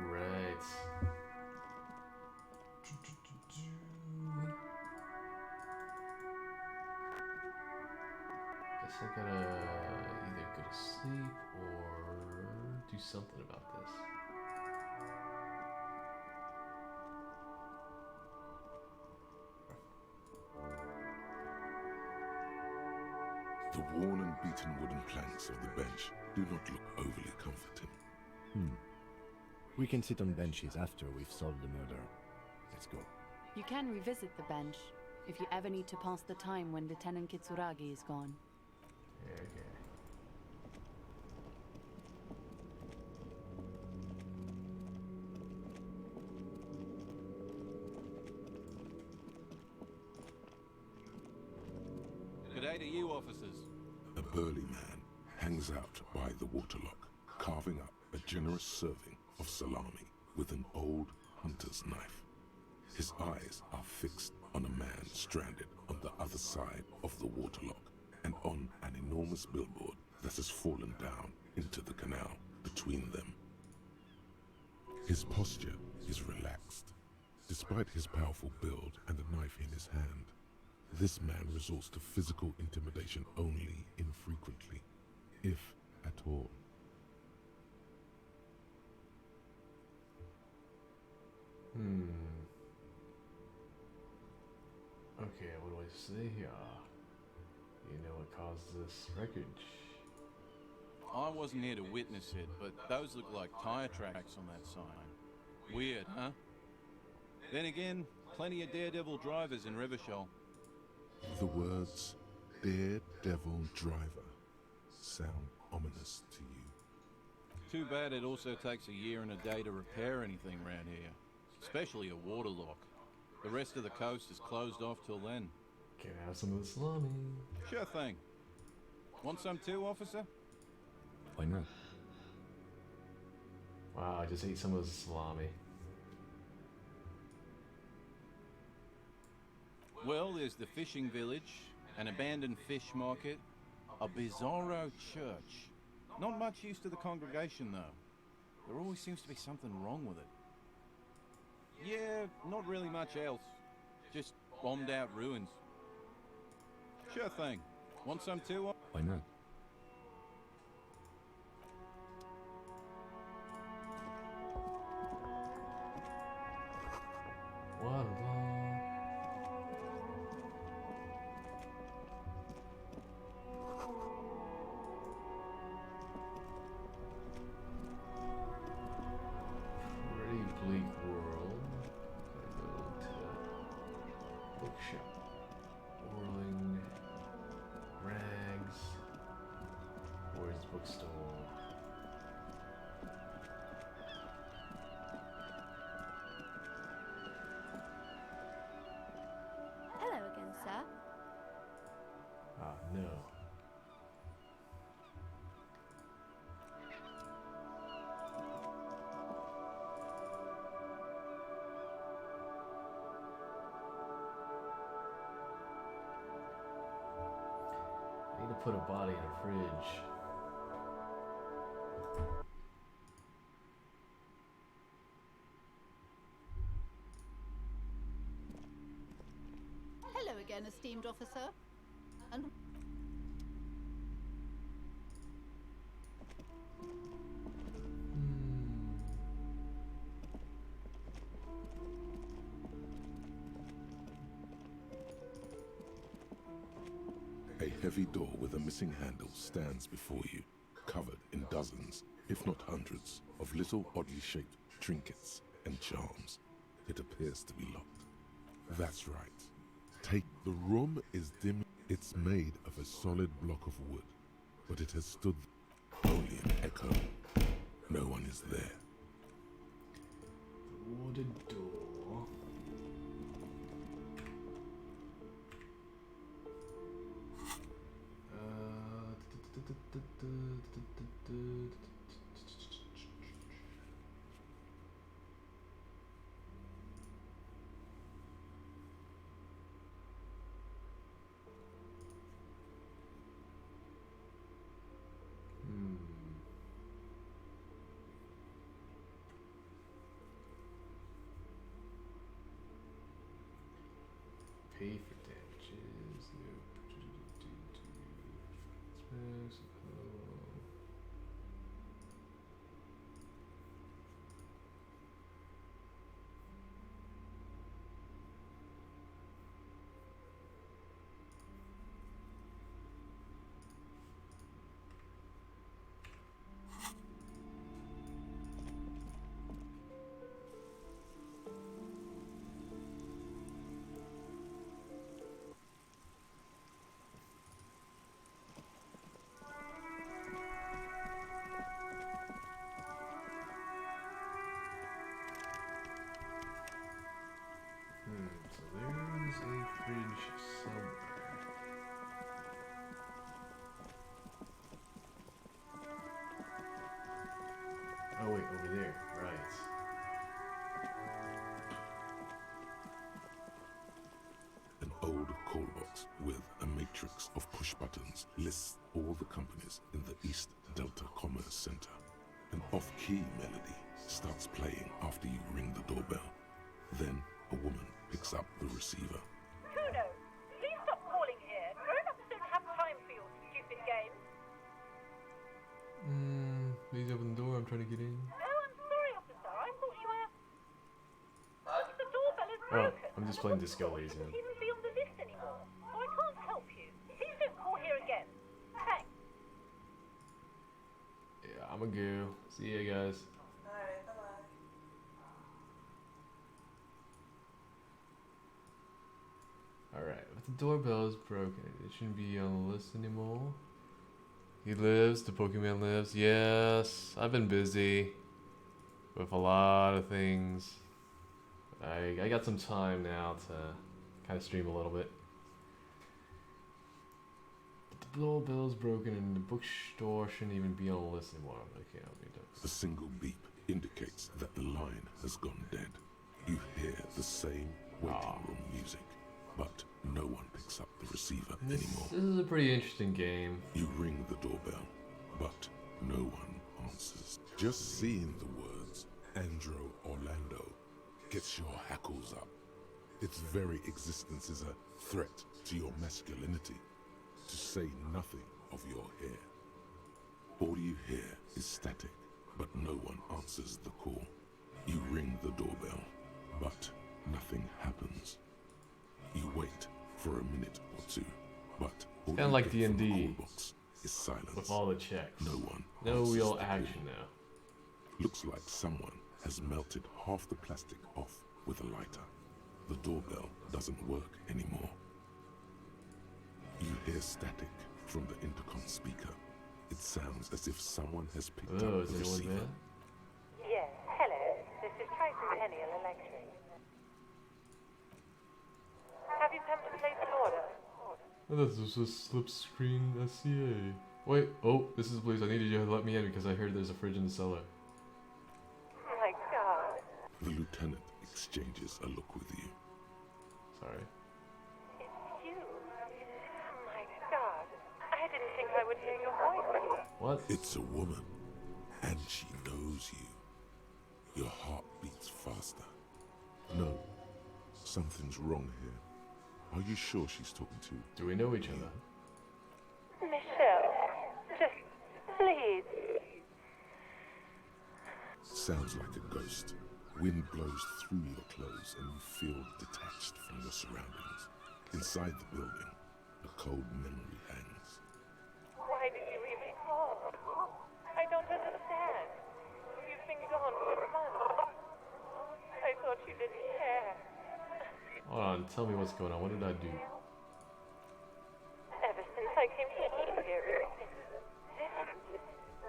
Right. Guess I gotta either go to sleep or do something about this. The worn and beaten wooden planks of the bench do not look overly comforting. We can sit on benches after we've solved the murder. Let's go. You can revisit the bench if you ever need to pass the time when Lieutenant Kitsuragi is gone. Okay. Good day to you, officers. A burly man hangs out by the waterlock, carving up a generous serving of salami with an old hunter's knife. His eyes are fixed on a man stranded on the other side of the waterlock and on an enormous billboard that has fallen down into the canal between them. His posture is relaxed. Despite his powerful build and the knife in his hand, this man resorts to physical intimidation only infrequently, if at all. Okay, what do I say here? You know what caused this wreckage? I wasn't here to witness it, but those look like tire tracks on that sign. Weird, huh? Then again, plenty of daredevil drivers in Rivershell. The words "Daredevil Driver" sound ominous to you. Too bad it also takes a year and a day to repair anything around here, especially a waterlock. The rest of the coast is closed off till then. Can I have some of the salami? Sure thing. Want some too, officer? Why not? Wow, I just ate some of the salami. Well, there's the fishing village, an abandoned fish market, a bizarro church. Not much use to the congregation, though. There always seems to be something wrong with it. Yeah, not really much else. Just bombed out ruins. Sure thing. Want some too? Why not? What a pretty bleak world. I go to bookshop. Whirling rags. Where's the bookstore? Hello again, sir. Ah, no. I need to put a body in a fridge. Hello again, esteemed officer. And A heavy door with a missing handle stands before you, covered in dozens, if not hundreds, of little oddly shaped trinkets and charms. It appears to be locked. That's right. The room is dim. It's made of a solid block of wood, but it has stood only an echo. No one is there. Wooded door. Pay for damages. So there's a fridge somewhere. Oh wait, over there, right. An old call box with a matrix of push buttons lists all the companies in the East Delta Commerce Center. An off-key melody starts playing after you ring the doorbell. Then a woman picks up the receiver. Kuno, please stop calling here. Grown-ups don't have time for your stupid games. Please open the door, I'm trying to get in. Oh, I'm sorry, officer. I thought you were... The doorbell is Oh, broken. I'm just playing Disco Elysium. You shouldn't be on the list anymore, so I can't help you. Please don't call here again. Thanks. Yeah, I'm a go. See ya, guys. Alright, bye-bye. Alright, but the doorbell is broken. It shouldn't be on the list anymore. He lives, the Pokemon lives. Yes, I've been busy with a lot of things. I got some time now to kind of stream a little bit. But the doorbell's broken and the bookstore shouldn't even be on the list anymore. Okay, I'll be done. A single beep indicates that the line has gone dead. You hear the same waiting room music, but no one picks up the receiver anymore. This is a pretty interesting game. You ring the doorbell, but no one answers. Just seeing the words Andro Orlando gets your hackles up. Its very existence is a threat to your masculinity, to say nothing of your hair. All you hear is static, but no one answers the call. You ring the doorbell, but nothing happens. You wait for a minute or two, but all Kinda you like get from the D&D. call box is silence. With all the checks. No one No answers real the action call. now. Looks like someone has melted half the plastic off with a lighter. The doorbell doesn't work anymore. You hear static from the intercom speaker. It sounds as if someone has picked Oh, up is the anyone receiver. there? Yes, hello. This is Tracy Peniel Electric. Have you come to place an order? Oh, this is a slip screen SCA. Wait, oh, this is the place. I needed you to let me in because I heard there's a fridge in the cellar. Oh my god. The lieutenant exchanges a look with you. Sorry. It's you. Oh my god. I didn't think I would hear your voice. What? It's a woman, and she knows you. Your heart beats faster. No, something's wrong here. Are you sure she's talking to you? Do we know each other? Michelle, just please. Sounds like a ghost. Wind blows through your clothes and you feel detached from your surroundings. Inside the building, a cold memory hangs. Why did you even call? I don't understand. You've been gone for months. I thought you didn't care. Hold on, tell me what's going on. What did I do? Ever since I came to live here,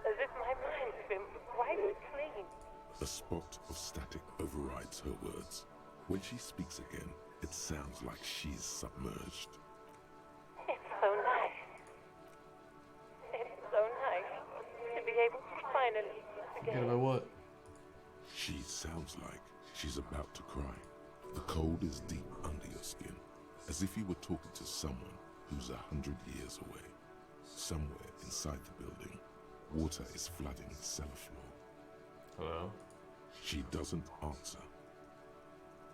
as if my mind's been wiped clean. A spot of static overrides her words. When she speaks again, it sounds like she's submerged. It's so nice. It's so nice to be able to finally Forget again. about what? She sounds like she's about to cry. The cold is deep under your skin, as if you were talking to someone who's 100 years away. Somewhere inside the building, water is flooding the cellar floor. Hello? She doesn't answer.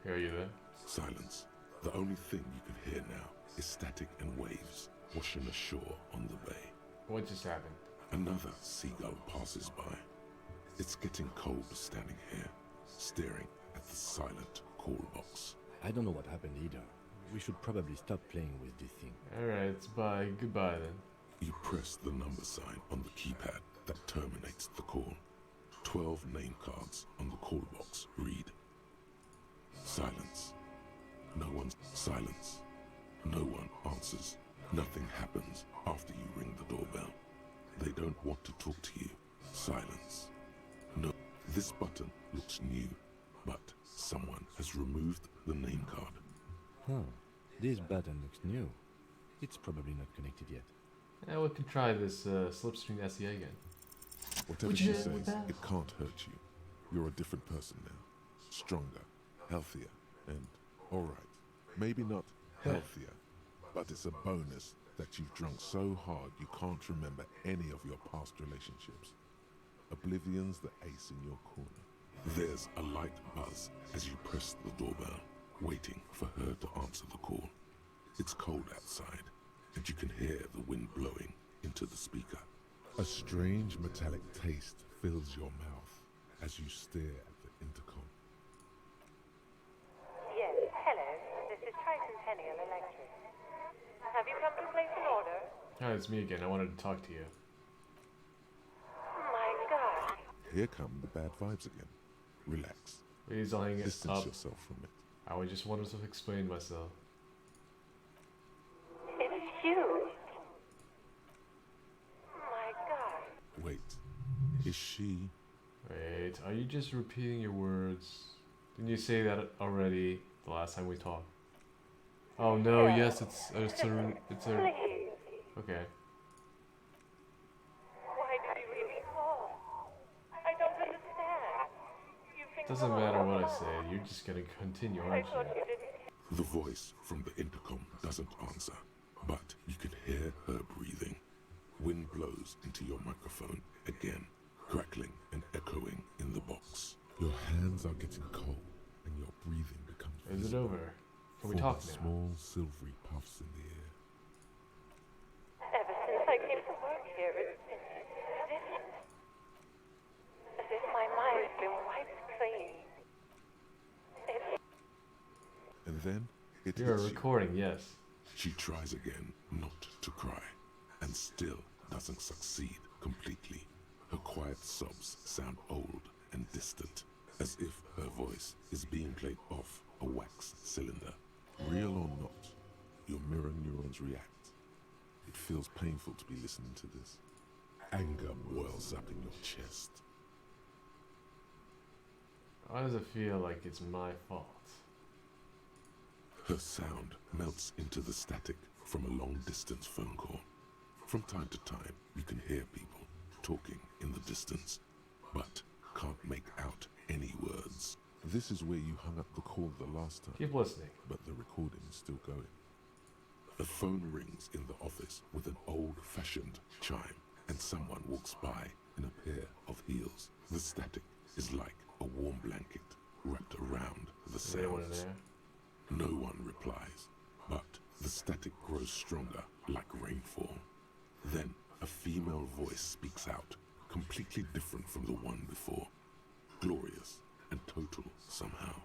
Hey, are you there? Silence. The only thing you can hear now is static and waves washing ashore on the bay. What just happened? Another seagull passes by. It's getting cold standing here, staring at the silent call box. I don't know what happened either. We should probably stop playing with this thing. Alright, bye. Goodbye then. You press the number sign on the keypad that terminates the call. 12 name cards on the call box read. Silence. No one's silence. No one answers. Nothing happens after you ring the doorbell. They don't want to talk to you. Silence. No. This button looks new, but someone has removed the name card. Huh. This button looks new. It's probably not connected yet. Yeah, we could try this slipstream SEA again. Whatever Would she you- says, would that- it can't hurt you. You're a different person now. Stronger, healthier, and alright. Maybe not healthier, but it's a bonus that you've drunk so hard you can't remember any of your past relationships. Oblivion's the ace in your corner. There's a light buzz as you press the doorbell, waiting for her to answer the call. It's cold outside, and you can hear the wind blowing into the speaker. A strange metallic taste fills your mouth as you stare at the intercom. Yes, hello. This is Tricentennial Electric. Have you come to place an order? Oh, it's me again. I wanted to talk to you. My God. Here come the bad vibes again. Relax. Please don't hang it Distance up. yourself from it. I would just wanted to explain myself. It's you. My God. Wait, is she? Wait, are you just repeating your words? Didn't you say that already the last time we talked? Oh no, yes, it's a, Please. okay. Why did you really call? I don't understand. You think Doesn't matter what I say, you're just gonna continue, I aren't thought you? you didn't. The voice from the intercom doesn't answer, but you can hear her breathing. Wind blows into your microphone again, crackling and echoing in the box. Your hands are getting cold, and your breathing becomes Is it visible, over? Can we forming talk now? small silvery puffs in the air. Ever since I came to work here, it's as if my mind's been wiped clean. It's And then it You're hits you. recording, yes. She tries again not to cry, and still doesn't succeed completely. Her quiet sobs sound old and distant, as if her voice is being played off a wax cylinder. Real or not, your mirror neurons react. It feels painful to be listening to this. Anger boils up in your chest. Why does it feel like it's my fault? Her sound melts into the static from a long-distance phone call. From time to time, you can hear people talking in the distance, but can't make out any words. This is where you hung up the call the last time, Keep listening. but the recording is still going. The phone rings in the office with an old-fashioned chime, and someone walks by in a pair of heels. The static is like a warm blanket wrapped around the Is anyone in sounds. there? No one replies, but the static grows stronger like rainfall. Then a female voice speaks out, completely different from the one before. Glorious and total somehow.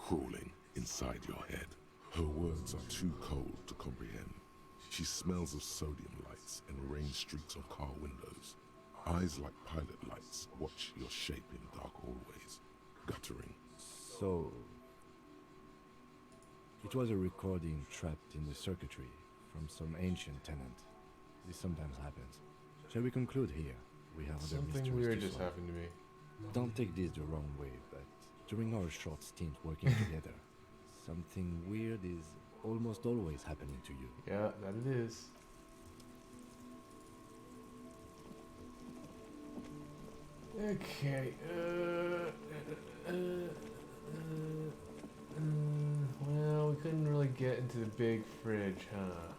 Crawling inside your head. Her words are too cold to comprehend. She smells of sodium lights and rain streaks on car windows. Eyes like pilot lights watch your shape in dark hallways, guttering. So, it was a recording trapped in the circuitry from some ancient tenant. This sometimes happens. Shall we conclude here? We have other Something mysteries weird to just solve. happened to me. Don't take this the wrong way, but during our short stint working together, something weird is almost always happening to you. Yeah, that it is. Okay. Well, we couldn't really get into the big fridge, huh?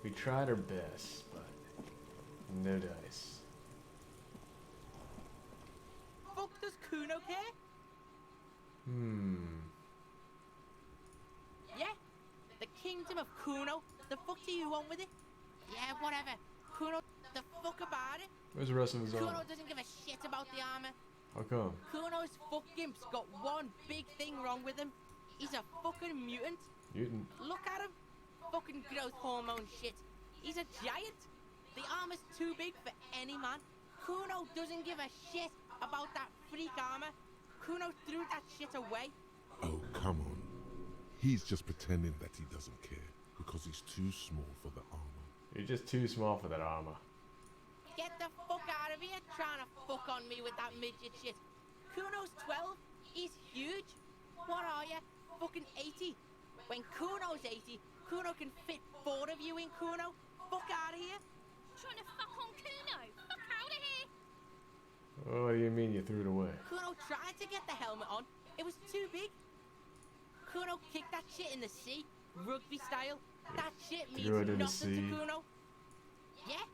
We tried our best, but no dice. Fuck, does Kuno care? Hmm. Yeah, of Kuno. The fuck do you want with it? Yeah, whatever. Kuno, the fuck about it? Where's the rest of his Kuno armor? doesn't give a shit about the armor. How come? Kuno's fuck gimp's got one big thing wrong with him. He's a fucking mutant. Mutant. Look at him. Fucking growth hormone shit. He's a giant. The armor's too big for any man. Kuno doesn't give a shit about that freak armor. Kuno threw that shit away. Oh, come on. He's just pretending that he doesn't care because he's too small for the armor. You're just too small for that armor. Get the fuck out of here trying to fuck on me with that midget shit. Kuno's 12. He's huge. What are you? Fucking 80. When Kuno's 80, Kuno can fit 4 of you in Kuno. Fuck out of here. Trying to fuck on Kuno. Fuck out of here. What do you mean you threw it away? Kuno tried to get the helmet on. It was too big. Kuno kicked that shit in the sea, rugby style. That shit means Threw it in the nothing sea. to Kuno. Yeah,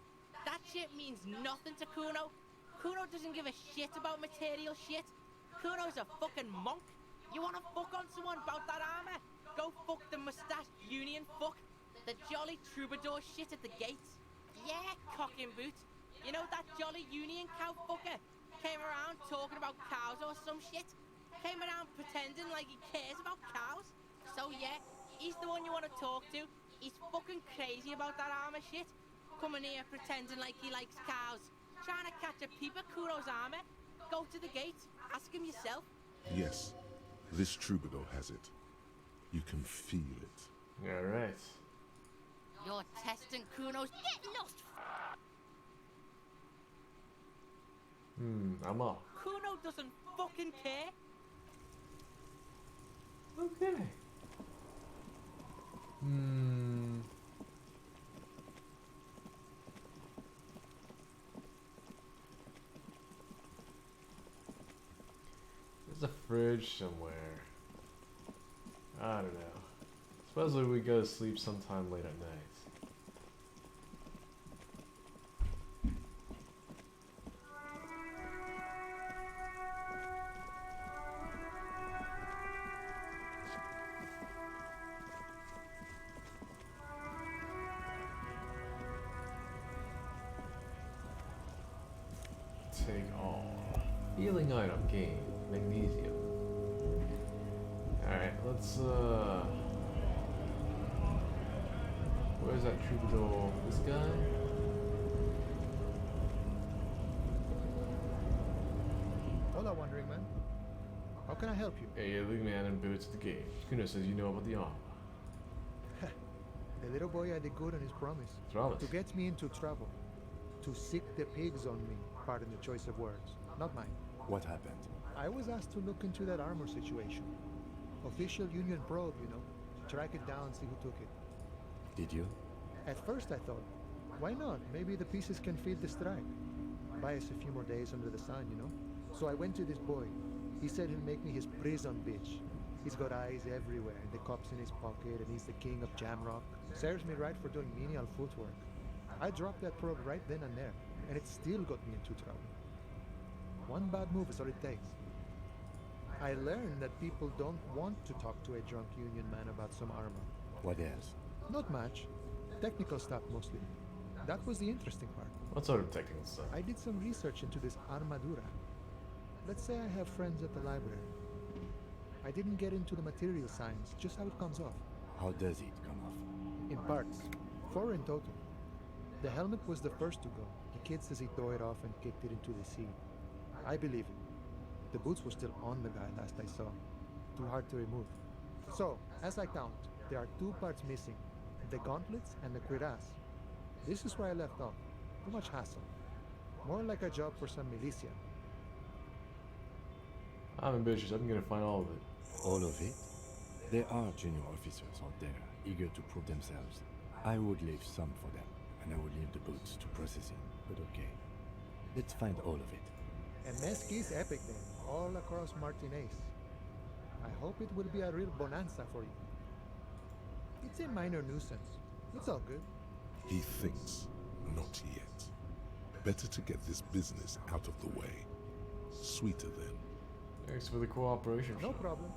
that shit means nothing to Kuno. Kuno doesn't give a shit about material shit. Kuno's a fucking monk. You wanna fuck on someone about that armor? Go fuck the mustached union fuck. The jolly troubadour shit at the gates. Yeah, cock and boot. You know that jolly union cow fucker? Came around talking about cows or some shit. Came around pretending like he cares about cows. So yeah, he's the one you want to talk to. He's fucking crazy about that armor shit. Coming here pretending like he likes cows. Trying to catch a peep at Kuro's armor. Go to the gate, ask him yourself. Yes, this troubadour has it. You can feel it. Alright. You're testing Kuno's. Get lost. I'm off. Kuno doesn't fucking care. Okay. There's a fridge somewhere. I don't know. Supposedly we go to sleep sometime late at night. Take all. Healing item gain. Magnesium. Alright, let's where's that troubadour? This guy? Hola, Wandering Man. How can I help you? Hey, the man in boots at the gate. Kuno says you know about the armor. The little boy had a good on his promise. Promise. To get me into trouble. To sick the pigs on me. Pardon the choice of words. Not mine. What happened? I was asked to look into that armor situation. Official Union probe, you know. To track it down, see who took it. Did you? At first I thought, why not? Maybe the pieces can feed the strike. Buy us a few more days under the sun, you know? So I went to this boy. He said he'll make me his prison bitch. He's got eyes everywhere, and the cop's in his pocket, and he's the king of Jamrock. Serves me right for doing menial footwork. I dropped that probe right then and there, and it still got me into trouble. One bad move is all it takes. I learned that people don't want to talk to a drunk Union man about some armor. What else? Not much. Technical stuff mostly. That was the interesting part. What sort of technical stuff? I did some research into this armadura. Let's say I have friends at the library. I didn't get into the material science, just how it comes off. How does it come off? In parts. 4 in total. The helmet was the first to go. The kid says he tore it off and kicked it into the sea. I believe it. The boots were still on the guy last I saw. Too hard to remove. So, as I count, there are 2 parts missing. The gauntlets and the cuirass. This is where I left off. Too much hassle. More like a job for some militia. I'm ambitious. I'm gonna find all of it. All of it? There are junior officers out there, eager to prove themselves. I would leave some for them, and I would leave the boots to processing. But okay. Let's find all of it. And Mesqui's epic then, all across Martinez. I hope it will be a real bonanza for you. It's a minor nuisance. It's all good. He thinks, not yet. Better to get this business out of the way. Sweeter then. Thanks for the cooperation. No problem.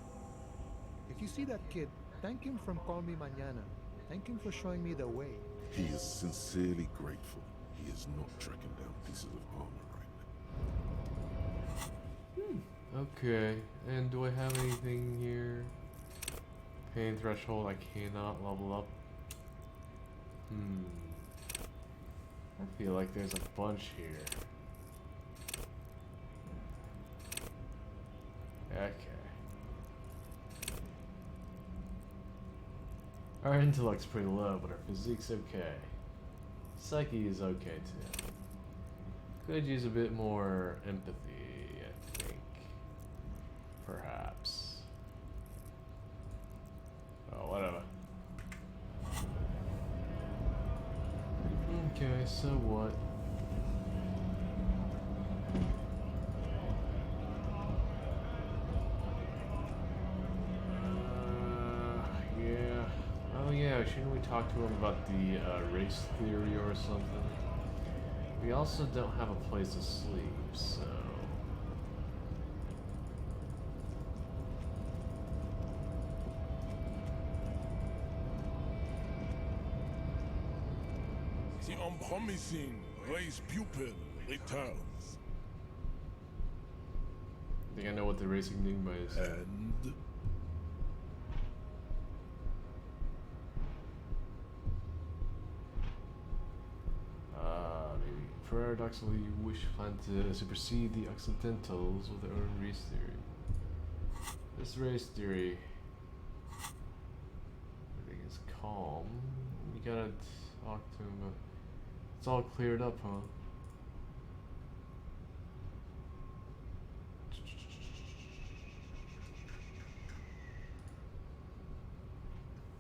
If you see that kid, thank him from Call Me Mañana. Thank him for showing me the way. He is sincerely grateful. He is not tracking down pieces of armor right now. Okay, and do I have anything here? Pain threshold, I cannot level up. I feel like there's a bunch here. Okay. Our intellect's pretty low, but our physique's okay. Psyche is okay too. Could use a bit more empathy, I think. Perhaps. Oh, whatever. Okay, so what? Yeah. Oh yeah, shouldn't we talk to him about the race theory or something? We also don't have a place to sleep, so... The unpromising race pupil returns. I think I know what the racing enigma is. And Maybe. Paradoxically, you wish plan to supersede the Occidentals with their own race theory. This race theory, I think it's calm. You gotta talk to him about. It's all cleared up, huh?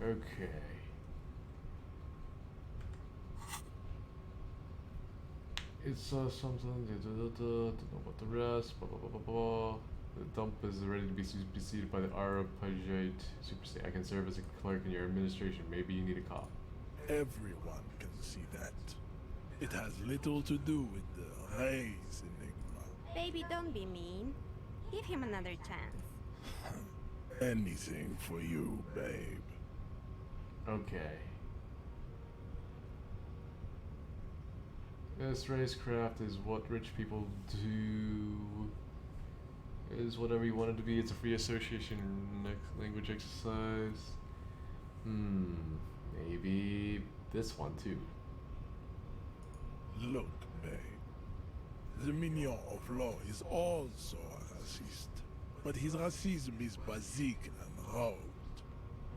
Okay. It's something. Don't know about the rest. Blah blah blah blah blah. The dump is ready to be superseded by the Arapagite superstate. I can serve as a clerk in your administration. Maybe you need a cop. everyone can see that. It has little to do with the race enigma. Baby, don't be mean. Give him another chance. Anything for you, babe. Okay. This racecraft is what rich people do. Is whatever you want it to be. It's a free association language exercise. Maybe this one too. Look, babe. The minion of law is also a racist. But his racism is basic and rote.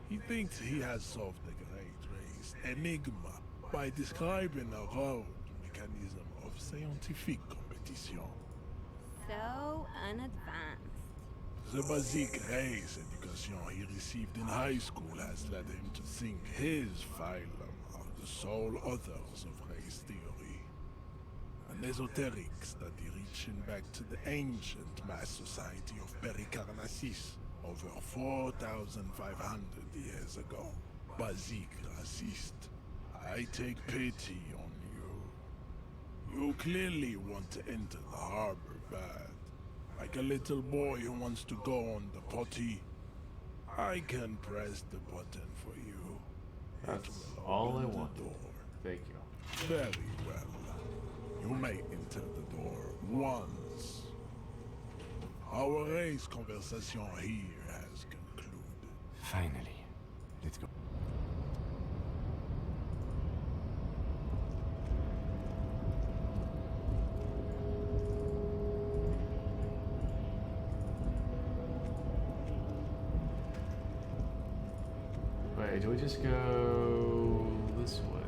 He thinks he has solved the great race enigma by describing a road mechanism of scientific competition. So unadvanced. The basic race education he received in high school has led him to think his phylum are the sole authors of race theory. An esoteric study reaching back to the ancient mass society of Pericarnassus over 4,500 years ago. Basic racist, I take pity on you. You clearly want to enter the harbor bad. Like a little boy who wants to go on the potty. I can press the button for you. That's It will all I open the wanted. door. Thank you. Very well. You may enter the door once. Our race conversation here has concluded. Finally. Let's go. Wait, do we just go this way?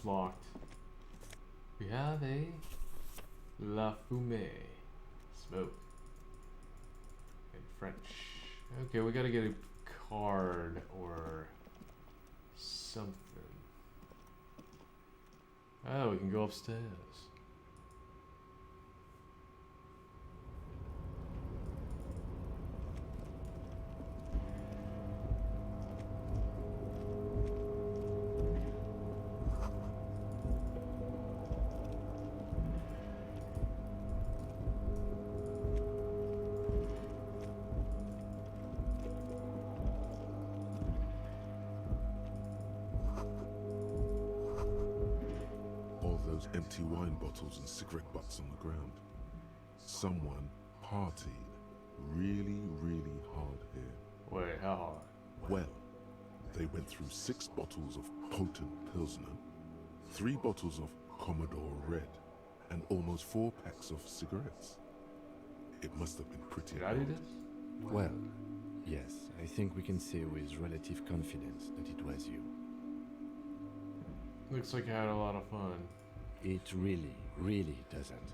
locked. We have a La Fumée. Smoke. In French. Okay, we gotta get a card or something. Oh, we can go upstairs. All those empty wine bottles and cigarette butts on the ground. Someone partied really, really hard here. Wait, how hard? Well, they went through 6 bottles of potent Pilsner, 3 bottles of Commodore Red, and almost 4 packs of cigarettes. It must have been pretty Did I do hard. this? Well, yes, I think we can say with relative confidence that it was you. Looks like I had a lot of fun. It really, really doesn't.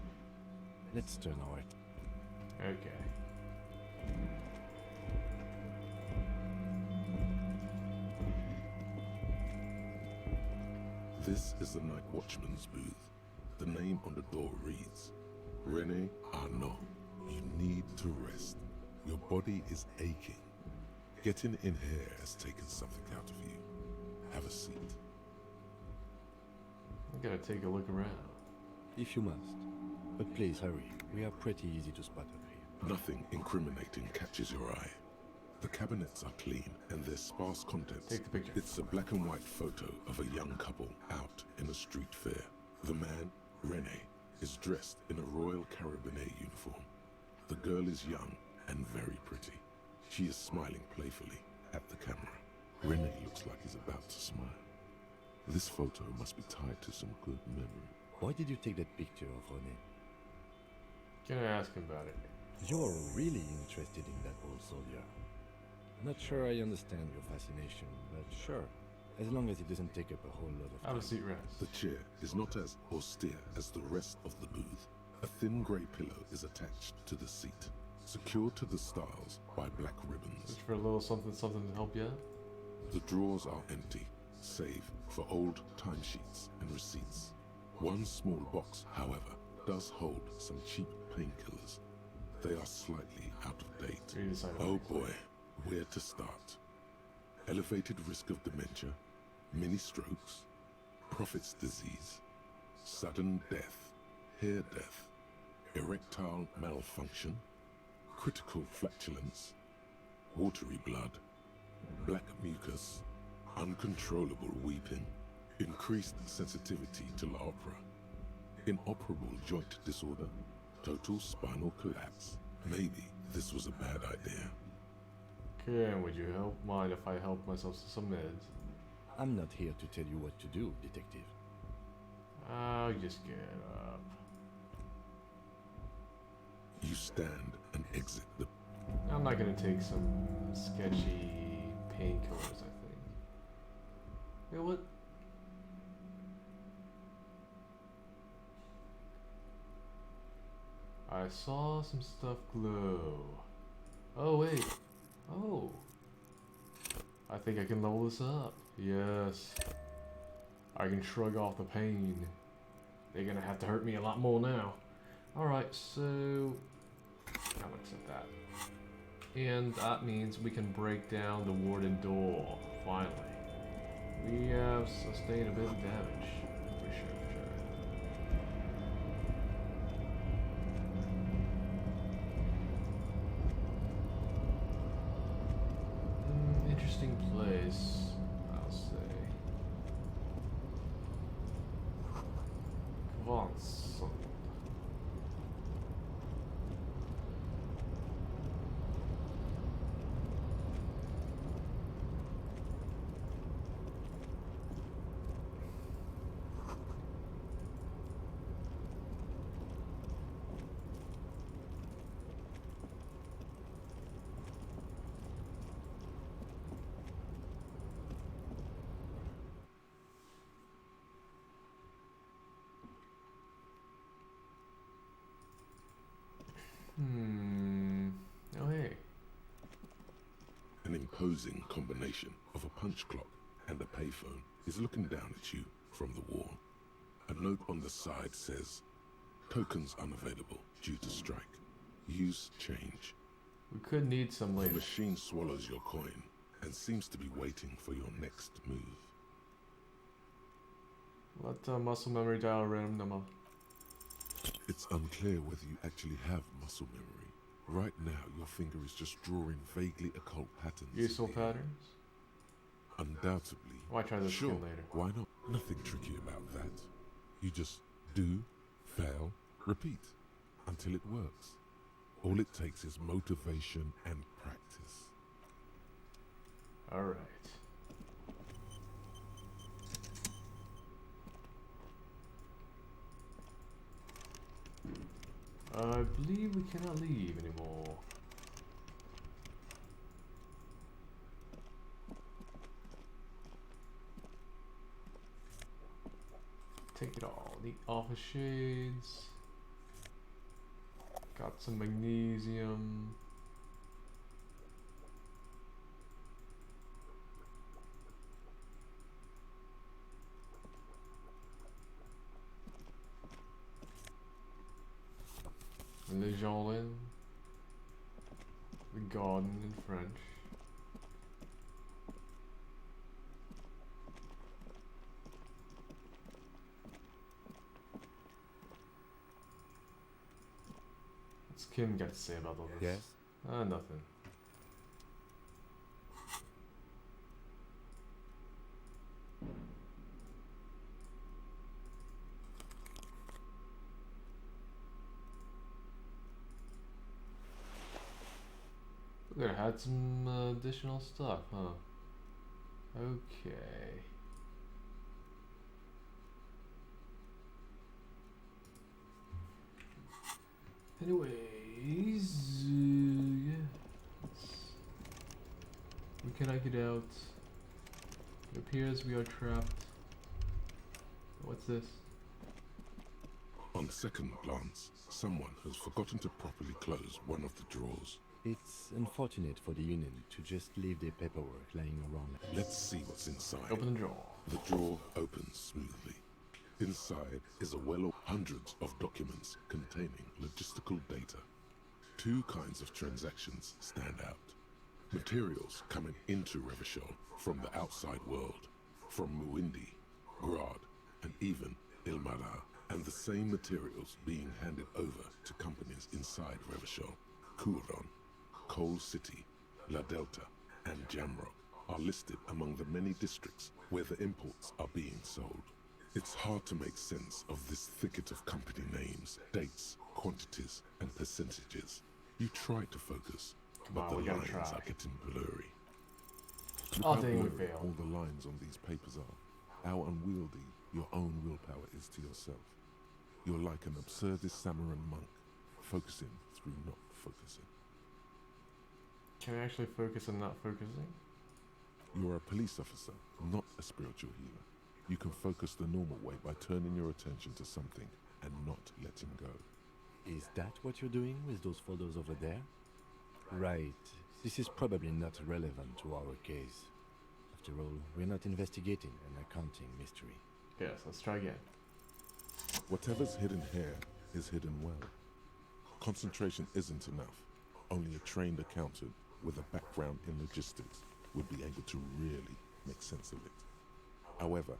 Let's turn our Okay. This is the night watchman's booth. The name on the door reads, René Arnaud, you need to rest. Your body is aching. Getting in here has taken something out of you. Have a seat. I gotta take a look around. if you must. But please hurry. We are pretty easy to spot over here. Nothing incriminating catches your eye. The cabinets are clean and there's sparse contents. Take the picture. It's a black and white photo of a young couple out in a street fair. The man, René, is dressed in a Royal Carabinier uniform. The girl is young and very pretty. She is smiling playfully at the camera. René looks like he's about to smile. This photo must be tied to some good memory. Why did you take that picture of René? Can I ask him about it? You're really interested in that old soldier. Not sure I understand your fascination, but sure. As long as it doesn't take up a whole lot of time. Have a seat, rest. The chair is not as austere as the rest of the booth. A thin grey pillow is attached to the seat, secured to the stiles by black ribbons. Just for a little something to help you out? The drawers are empty, save for old timesheets and receipts. One small box, however, does hold some cheap painkillers. They are slightly out of date. You decide. Oh boy, where to start? Elevated risk of dementia, mini strokes, prophet's disease, sudden death, hair death, erectile malfunction, critical flatulence, watery blood, black mucus, uncontrollable weeping, increased sensitivity to La Opera, inoperable joint disorder, total spinal collapse. Maybe this was a bad idea. Okay, would you mind if I help myself to some meds? I'm not here to tell you what to do, detective. I'll just get up. You stand and exit the... I'm not gonna take some sketchy painkillers, I think. You know what? I saw some stuff glow. Oh, wait. Oh. I think I can level this up. Yes. I can shrug off the pain. They're gonna have to hurt me a lot more now. Alright, so... I'm gonna accept that. And that means we can break down the warded door, finally. We have sustained a bit of damage. For sure, for sure. Interesting place, I'll say. Kvansson. Oh hey. An imposing combination of a punch clock and a payphone is looking down at you from the wall. A note on the side says, "Tokens unavailable due to strike. Use change." We could need some The later. machine swallows your coin and seems to be waiting for your next move. Let muscle memory dial random number. It's unclear whether you actually have muscle memory. Right now, your finger is just drawing vaguely occult patterns. Useful in the air. patterns. Undoubtedly. Why try this Sure, again later? why not? Nothing tricky about that. You just do, fail, repeat until it works. All it takes is motivation and practice. Alright. I believe we cannot leave anymore. Take it all. The office shades. Got some magnesium. Le Jardin. The garden in French. What's Kim got to say about all this? Yes? Nothing. Look, I had some additional stuff, huh? Okay. Anyways, yeah. We cannot get out. It appears we are trapped. What's this? On second glance, someone has forgotten to properly close one of the drawers. It's unfortunate for the Union to just leave their paperwork lying around. Let's see what's inside. Open the drawer. The drawer opens smoothly. Inside is a well of hundreds of documents containing logistical data. Two kinds of transactions stand out. Materials coming into Revachol from the outside world, from Muindi, Grad, and even Ilmara, and the same materials being handed over to companies inside Revachol. Kuron, Coal City, La Delta, and Jamrock are listed among the many districts where the imports are being sold. It's hard to make sense of this thicket of company names, dates, quantities, and percentages. You try to focus, but the we gotta lines try. are getting blurry. Look Oh, how dang, we blurry failed. all the lines on these papers are. How unwieldy your own willpower is to yourself. You're like an absurdist Samaran monk, focusing through not focusing. Can I actually focus on not focusing? You're a police officer, not a spiritual healer. You can focus the normal way by turning your attention to something and not letting go. Is that what you're doing with those photos over there? Right. This is probably not relevant to our case. After all, we're not investigating an accounting mystery. Yes, let's try again. Whatever's hidden here is hidden well. Concentration isn't enough. Only a trained accountant with a background in logistics would be able to really make sense of it. However,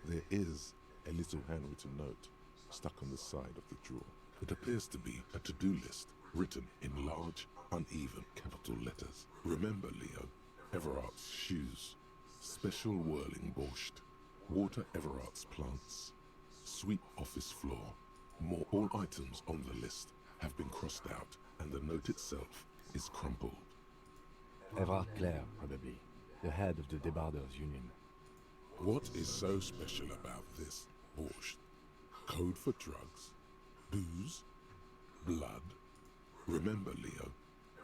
there is a little handwritten note stuck on the side of the drawer. It appears to be a to-do list written in large, uneven capital letters. Remember, Leo, Everart's shoes, special whirling borscht, water Everart's plants, sweep office floor. More all items on the list have been crossed out and the note itself is crumpled. Everard Clare, probably. The head of the Debarders Union. What is so special about this borscht? Code for drugs? Booze? Blood? Remember, Leo,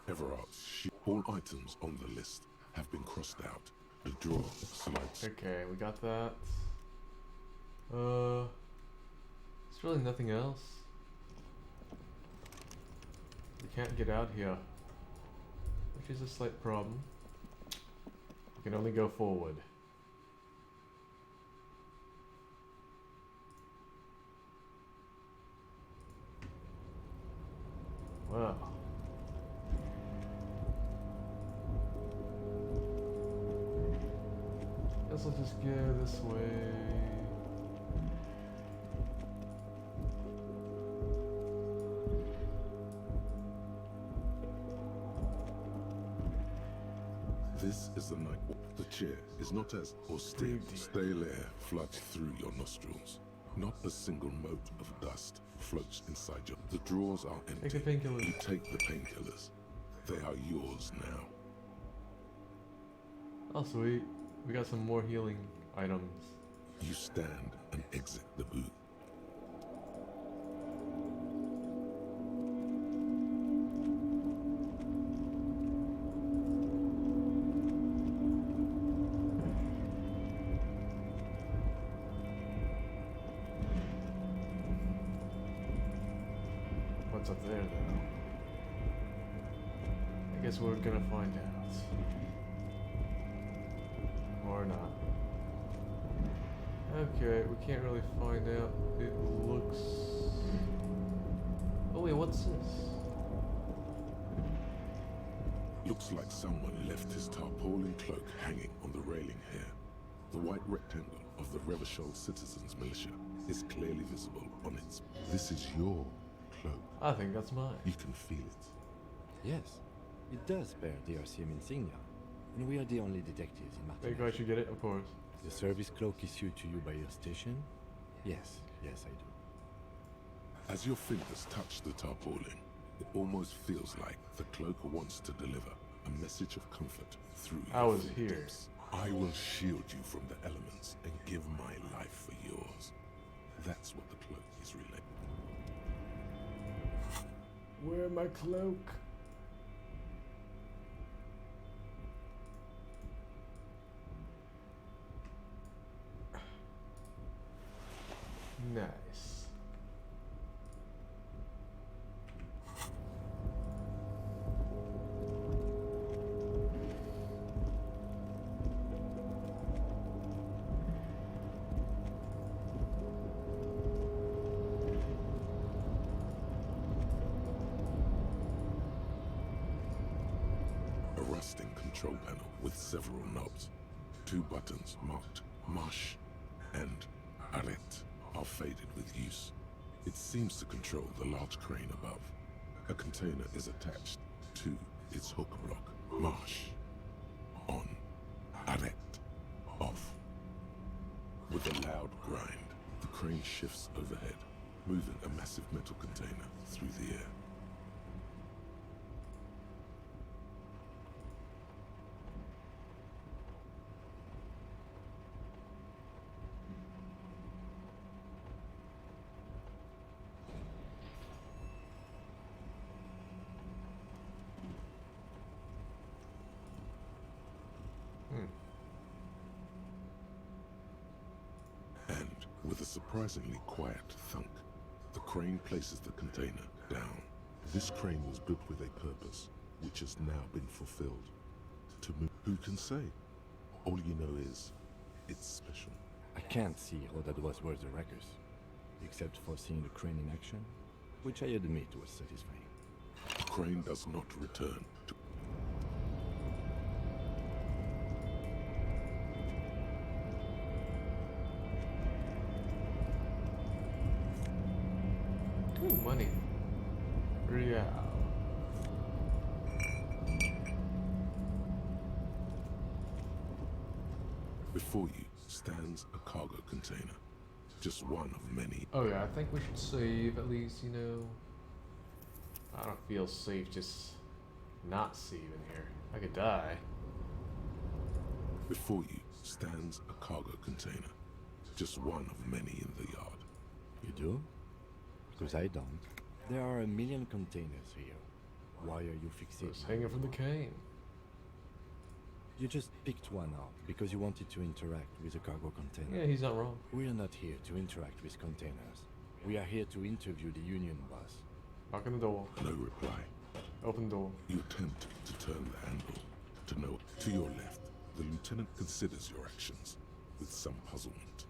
Everart's all items on the list have been crossed out. The drawer slides. Okay, we got that. There's really nothing else. We can't get out here, which is a slight problem. We can only go forward. Wow. Guess I'll just go this way. This is the night walk. The chair is not as austere. Stale air floods through your nostrils. Not a single mote of dust floats inside you. The drawers are empty. Take the painkillers. You take the painkillers. They are yours now. Oh, sweet. We got some more healing items. You stand and exit the booth. What's up there, though? I guess we're gonna find out. Or not. Okay, we can't really find out. It looks... Oh wait, what's this? Looks like someone left his tarpaulin cloak hanging on the railing here. The white rectangle of the Revachol Citizens Militia is clearly visible on its... This is your cloak. I think that's mine. You can feel it. Yes, it does bear the RCM insignia, and we are the only detectives in Think Martinique. I should get it? Of course. The service cloak issued to you by your station? Yes, yes I do. As your fingers touch the tarpaulin, it almost feels like the cloak wants to deliver a message of comfort through I your was here. fingertips. I will shield you from the elements and give my life for yours. That's what the cloak is relaying. Wear my cloak. Nice. A rusting control panel with several knobs. 2 buttons marked Marche and Arrête are faded with use. It seems to control the large crane above. A container is attached to its hook block. Marche. On. Arrête. Off. With a loud grind, the crane shifts overhead, moving a massive metal container through the air. And with a surprisingly quiet thunk, the crane places the container down. This crane was built with a purpose, which has now been fulfilled. To move, who can say? All you know is, it's special. I can't see how that was worth the records, except for seeing the crane in action, which I admit was satisfying. The crane does not return to... Ooh, money. Real. Before you stands a cargo container, just one of many. Oh yeah, I think we should save at least, you know. I don't feel safe just not saving here. I could die. Before you stands a cargo container, just one of many in the yard. You do? Because I don't. There are a million containers here. Why are you Just fixated? hanging from the cane. You just picked one out because you wanted to interact with a cargo container. Yeah, he's not wrong. We are not here to interact with containers. We are here to interview the union boss. Knock on the door. No reply. Open door. You attempt to turn the handle. To your left, the lieutenant considers your actions with some puzzlement.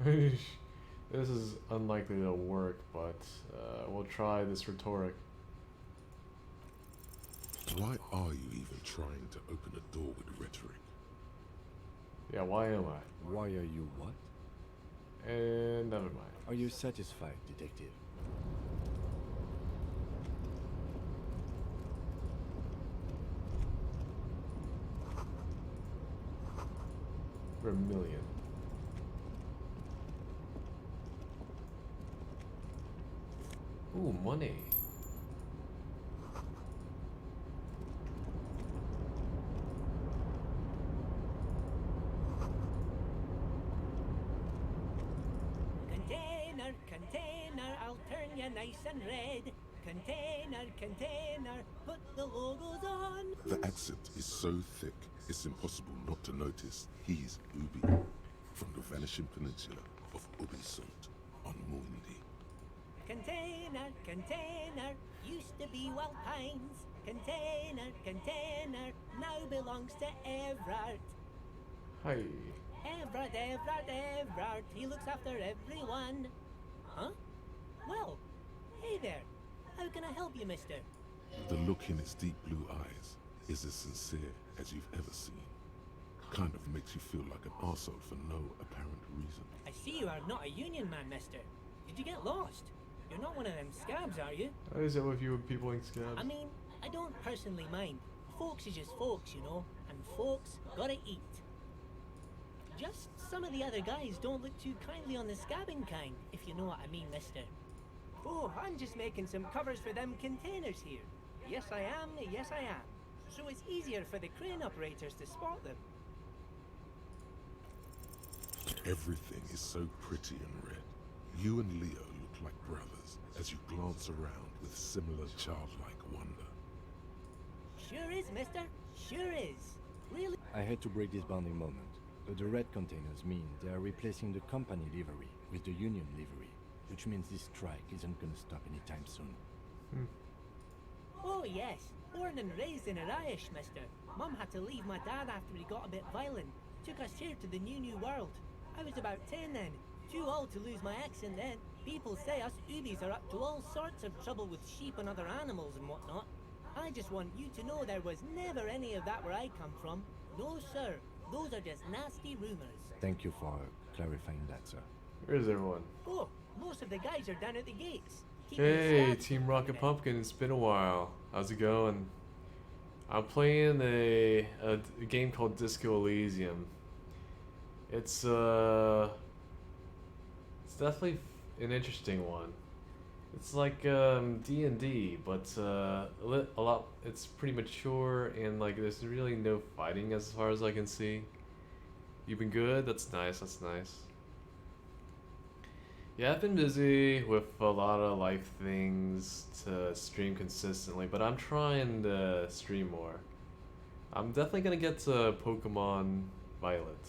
This is unlikely to work, but we'll try this rhetoric. Why are you even trying to open a door with rhetoric? Yeah, why am I? Why are you what? And never mind. Are you satisfied, detective? Vermilion. Ooh, money. Container, I'll turn you nice and red. Container, put the logos on. The accent is so thick, it's impossible not to notice he's Ubi, from the vanishing peninsula of Ubisoft on Muindi. Container, used to be Wild Pines. Container, now belongs to Everard. Hi. Everard, he looks after everyone. Huh? Well, hey there. How can I help you, mister? The look in its deep blue eyes is as sincere as you've ever seen. Kind of makes you feel like an arsehole for no apparent reason. I see you are not a union man, mister. Did you get lost? You're not one of them scabs, are you? How is it with you with people in scabs? I mean, I don't personally mind. Folks is just folks, you know, and folks gotta eat. Just some of the other guys don't look too kindly on the scabbing kind, if you know what I mean, mister. Oh, I'm just making some covers for them containers here. Yes, I am. So it's easier for the crane operators to spot them. Everything is so pretty and red. You and Leo look like brothers as you glance around with similar childlike wonder. Sure is, mister. Sure is. Really? I had to break this bonding moment. The red containers mean they are replacing the company livery with the union livery, which means this strike isn't gonna stop anytime soon. Oh yes, born and raised in Arish, mister. Mum had to leave my dad after he got a bit violent. Took us here to the new world. I was about 10 then, too old to lose my accent then. People say us Ubis are up to all sorts of trouble with sheep and other animals and whatnot. I just want you to know there was never any of that where I come from. No sir, those are just nasty rumors. Thank you for clarifying that, sir. Where's everyone? Oh, most of the guys are down at the gates. Hey, Team Rocket Pumpkin, it's been a while. How's it going? I'm playing a game called Disco Elysium. It's definitely an interesting one. It's like D&D, but a lot. It's pretty mature and like there's really no fighting as far as I can see. You've been good. That's nice. That's nice. Yeah, I've been busy with a lot of life things to stream consistently, but I'm trying to stream more. I'm definitely gonna get to Pokemon Violet.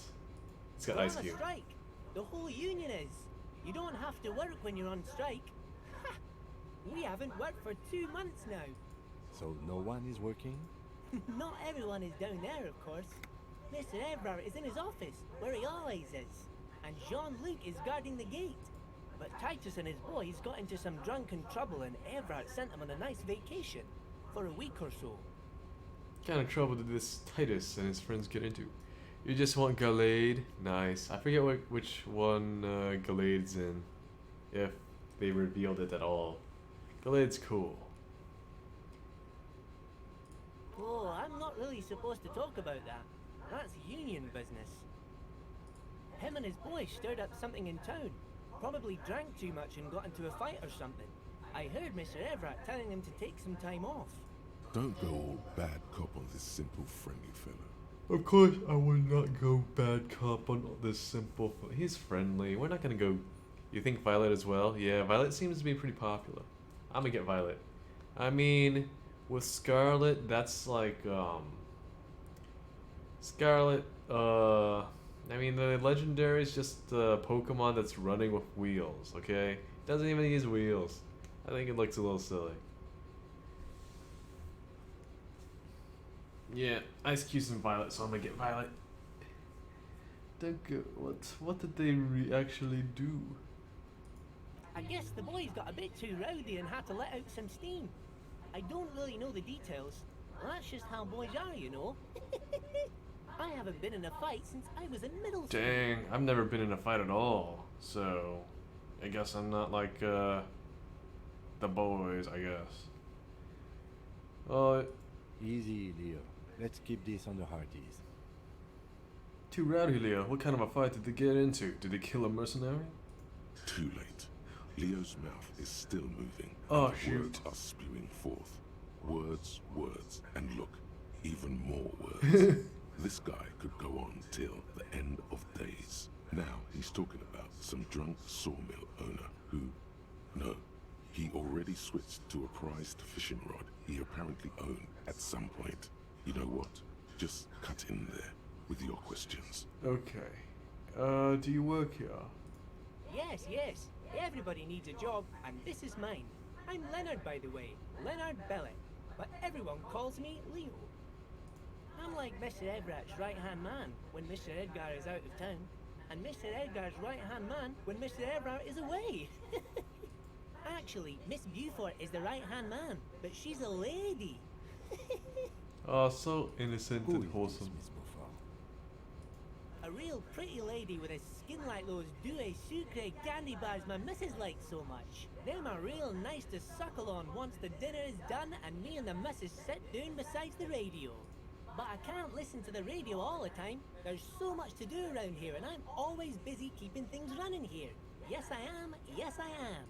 It's got We're Ice on a Cube. strike. The whole union is. You don't have to work when you're on strike. Ha! We haven't worked for 2 months now. So no one is working? Not everyone is down there, of course. Mr. Everard is in his office, where he always is. And Jean-Luc is guarding the gate. But Titus and his boys got into some drunken trouble and Everard sent them on a nice vacation. For a week or so. What kind of trouble did this Titus and his friends get into? You just want Gallade? Nice. I forget which one Gallade's in. If they revealed it at all. Gallade's cool. Oh, I'm not really supposed to talk about that. That's union business. Him and his boys stirred up something in town. Probably drank too much and got into a fight or something. I heard Mr. Everett telling him to take some time off. Don't go all bad cop on this simple, friendly fella. Of course, I would not go bad cop on this simple. He's friendly. We're not gonna go. You think Violet as well? Yeah, Violet seems to be pretty popular. I'm gonna get Violet. I mean, with Scarlet, that's like Scarlet. I mean, the legendary is just a Pokemon that's running with wheels. Okay, doesn't even use wheels. I think it looks a little silly. Yeah, Ice Cube's and Violet, so I'm gonna get Violet. What did they actually do? I guess the boys got a bit too rowdy and had to let out some steam. I don't really know the details. Well, that's just how boys are, you know. I haven't been in a fight since I was in middle school. Dang, I've never been in a fight at all, so I guess I'm not like the boys, I guess. Oh, Easy, Leo. Let's keep this on the hearties. too rowdy, Leo. What kind of a fight did they get into? Did they kill a mercenary? Too late. Leo's mouth is still moving. Oh, and shoot. words are spewing forth. Words, words, and look, even more words. This guy could go on till the end of days. Now he's talking about some drunk sawmill owner who, no, he already switched to a prized fishing rod he apparently owned at some point. You know what? Just cut in there with your questions. Okay. Do you work here? Yes, yes. Everybody needs a job, and this is mine. I'm Leonard, by the way. Leonard Bellet. But everyone calls me Leo. I'm like Mr. Everett's right-hand man when Mr. Edgar is out of town, and Mr. Edgar's right-hand man when Mr. Everett is away. Actually, Miss Beaufort is the right-hand man, but she's a lady. Oh, so innocent Who and is wholesome. this Miss Beaufort? A real pretty lady with a skin like those Douai Sucre candy bars my missus likes so much. Them are real nice to suckle on once the dinner is done and me and the missus sit down beside the radio. But I can't listen to the radio all the time. There's so much to do around here and I'm always busy keeping things running here. Yes I am, yes I am.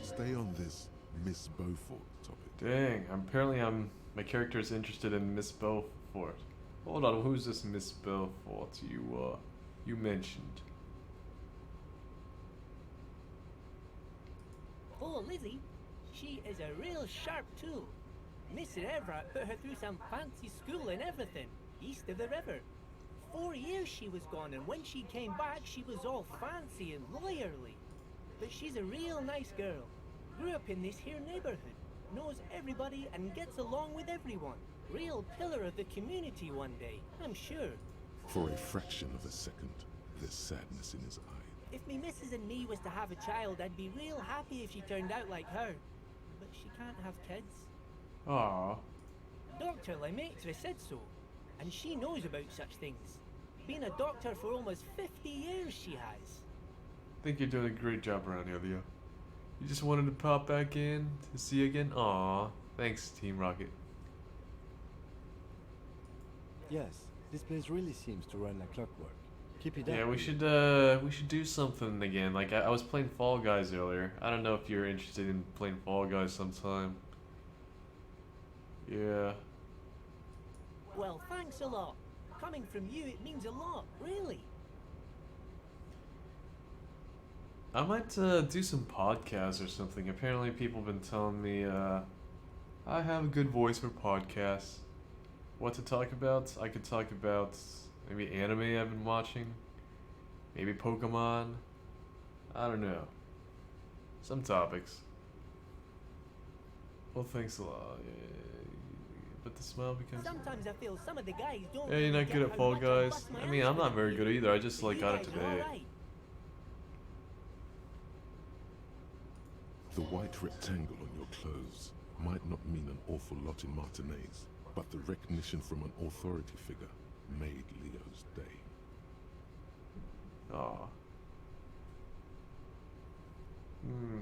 Stay on this Miss Beaufort topic. Dang, apparently my character is interested in Miss Belfort. Hold on, who's this Miss Belfort you mentioned? Oh, Lizzie, she is a real sharp tool. Mr. Everett put her through some fancy school and everything, east of the river. 4 years she was gone, and when she came back, she was all fancy and lawyerly. But she's a real nice girl. Grew up in this here neighborhood, knows everybody and gets along with everyone. Real pillar of the community one day, I'm sure. For a fraction of a second, there's sadness in his eye. If me missus and me was to have a child, I'd be real happy if she turned out like her. But she can't have kids. Aw. Dr. Lemaitre said so, and she knows about such things. Been a doctor for almost 50 years, she has. I think you're doing a great job around here, Leo. You just wanted to pop back in to see you again? Aw. Thanks, Team Rocket. Yes, this place really seems to run like clockwork. Keep it up. Yeah, we should do something again. Like I was playing Fall Guys earlier. I don't know if you're interested in playing Fall Guys sometime. Yeah. Well, thanks a lot. Coming from you, it means a lot, really. I might do some podcasts or something. Apparently people have been telling me I have a good voice for podcasts. What to talk about? I could talk about maybe anime I've been watching. Maybe Pokemon. I don't know. Some topics. Well, thanks a lot. But the smile becomes... Sometimes I feel some of the guys don't. Yeah, you're not get good at how Fall much I Guys. bust my I mean, ass I'm not for very them. good either. I just like You got it guys are today. alright. The white rectangle on your clothes might not mean an awful lot in Martinez, but the recognition from an authority figure made Leo's day. Aw.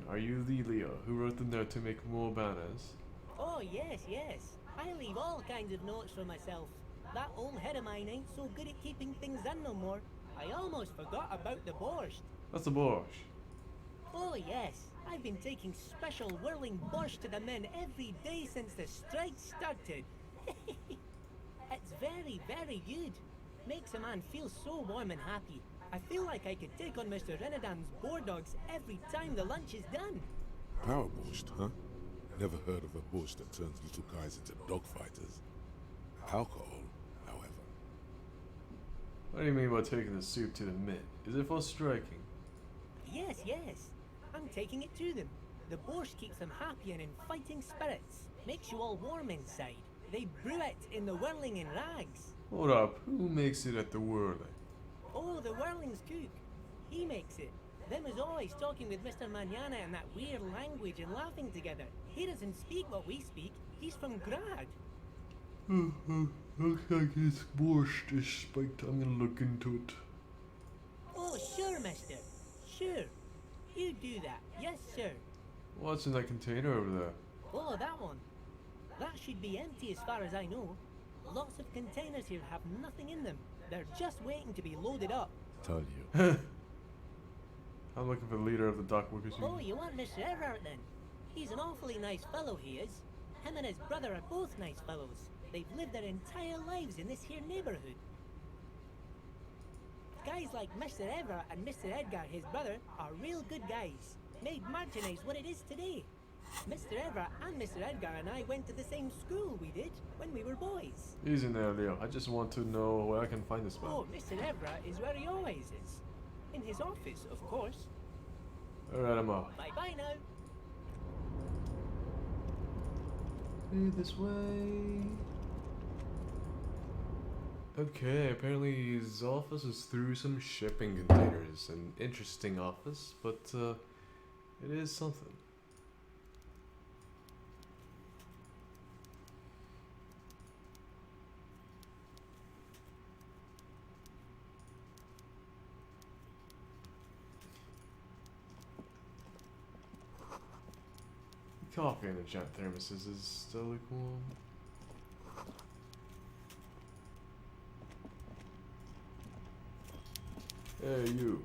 Are you the Leo who wrote the note to make more banners? Oh, yes, yes. I leave all kinds of notes for myself. That old head of mine ain't so good at keeping things in no more. I almost forgot about the borscht. What's a borscht? Oh, yes. I've been taking special whirling borscht to the men every day since the strike started. It's very, very good. Makes a man feel so warm and happy. I feel like I could take on Mr. Renadan's boar dogs every time the lunch is done. Power borscht, huh? Never heard of a borscht that turns little guys into dogfighters. Alcohol, however. What do you mean by taking the soup to the men? Is it for striking? Yes, yes. I'm taking it to them. The borscht keeps them happy and in fighting spirits. Makes you all warm inside. They brew it in the whirling in rags. Hold up, who makes it at the whirling? Oh, the whirling's cook. He makes it. Them is always talking with Mr. Manana in that weird language and laughing together. He doesn't speak what we speak. He's from Grad. Looks like it's borscht is spiked. I'm gonna look into it. Oh, sure, mister. Sure. You do that. Yes, sir. What's in that container over there? Oh, that one. That should be empty as far as I know. Lots of containers here have nothing in them. They're just waiting to be loaded up. Told you. I'm looking for the leader of the dock workers Oh, union. you want Mr. Everett then? He's an awfully nice fellow, he is. Him and his brother are both nice fellows. They've lived their entire lives in this here neighborhood. Guys like Mr. Everett and Mr. Edgar, his brother, are real good guys. Made Martinez what it is today. Mr. Everett and Mr. Edgar and I went to the same school, we did, when we were boys. Easy there, Leo. I just want to know where I can find this man. Oh, Mr. Everett is where he always is. In his office, of course. Alright, I'm off. Bye-bye now. Hey, this way. Okay, apparently his office is through some shipping containers. An interesting office, but it is something. Coffee in the giant thermoses is still cool. Hey, you.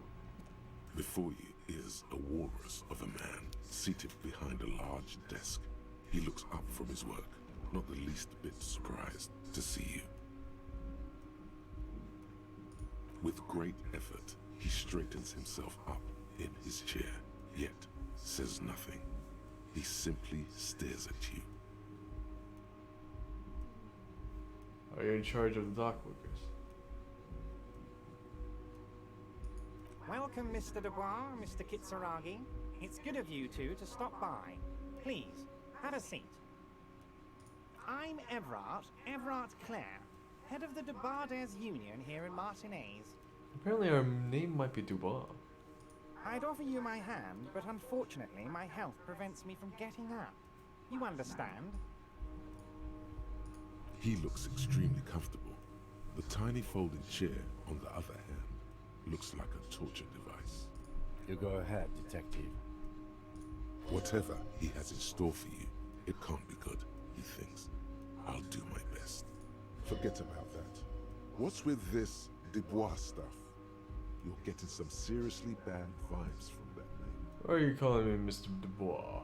Before you is a walrus of a man seated behind a large desk. He looks up from his work, not the least bit surprised to see you. With great effort, he straightens himself up in his chair, yet says nothing. He simply stares at you. Are you in charge of the dock workers? Welcome, Mr. Dubois, Mr. Kitsuragi. It's good of you two to stop by. Please, have a seat. I'm Everard Clare, head of the Debarders Union here in Martinez. Apparently our name might be Dubois. I'd offer you my hand, but unfortunately my health prevents me from getting up. You understand? He looks extremely comfortable. The tiny folding chair, on the other hand, looks like a torture device. You go ahead, detective. Whatever he has in store for you, it can't be good, he thinks. I'll do my best. Forget about that. What's with this Dubois stuff? You're getting some seriously bad vibes from that name. Why are you calling me Mr. Dubois?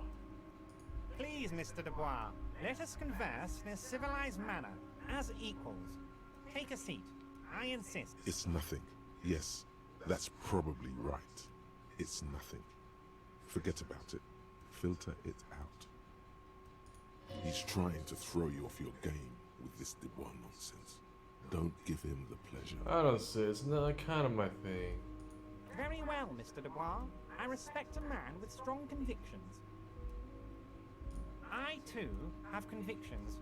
Please, Mr. Dubois, let us converse in a civilized manner, as equals. Take a seat. I insist. It's nothing. Yes, that's probably right. It's nothing. Forget about it. Filter it out. He's trying to throw you off your game with this Dubois nonsense. Don't give him the pleasure. I don't see. It's not kind of my thing. Very well, Mr. Dubois. I respect a man with strong convictions. I, too, have convictions.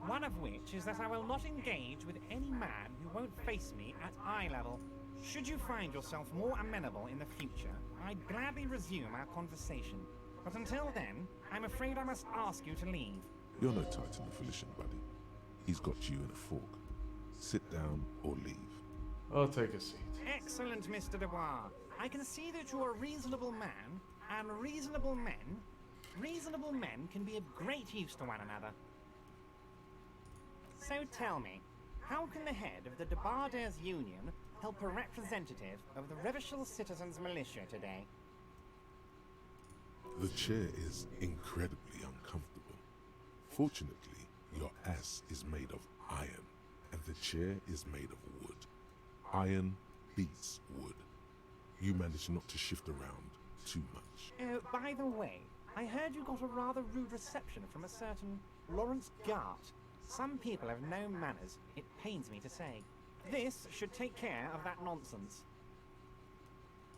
One of which is that I will not engage with any man who won't face me at eye level. Should you find yourself more amenable in the future, I'd gladly resume our conversation. But until then, I'm afraid I must ask you to leave. You're no Titan of Elysium, buddy. He's got you in a fork. Sit down or leave. I'll take a seat. Excellent, Mr. Dubois. I can see that you're a reasonable man, and reasonable men can be of great use to one another. So tell me, how can the head of the Debarders Union help a representative of the Revachol Citizens Militia today? The chair is incredibly uncomfortable. Fortunately, your ass is made of iron, and the chair is made of wood. Iron beats wood. You manage not to shift around too much. Oh, by the way, I heard you got a rather rude reception from a certain Lawrence Gart. Some people have no manners, it pains me to say. This should take care of that nonsense.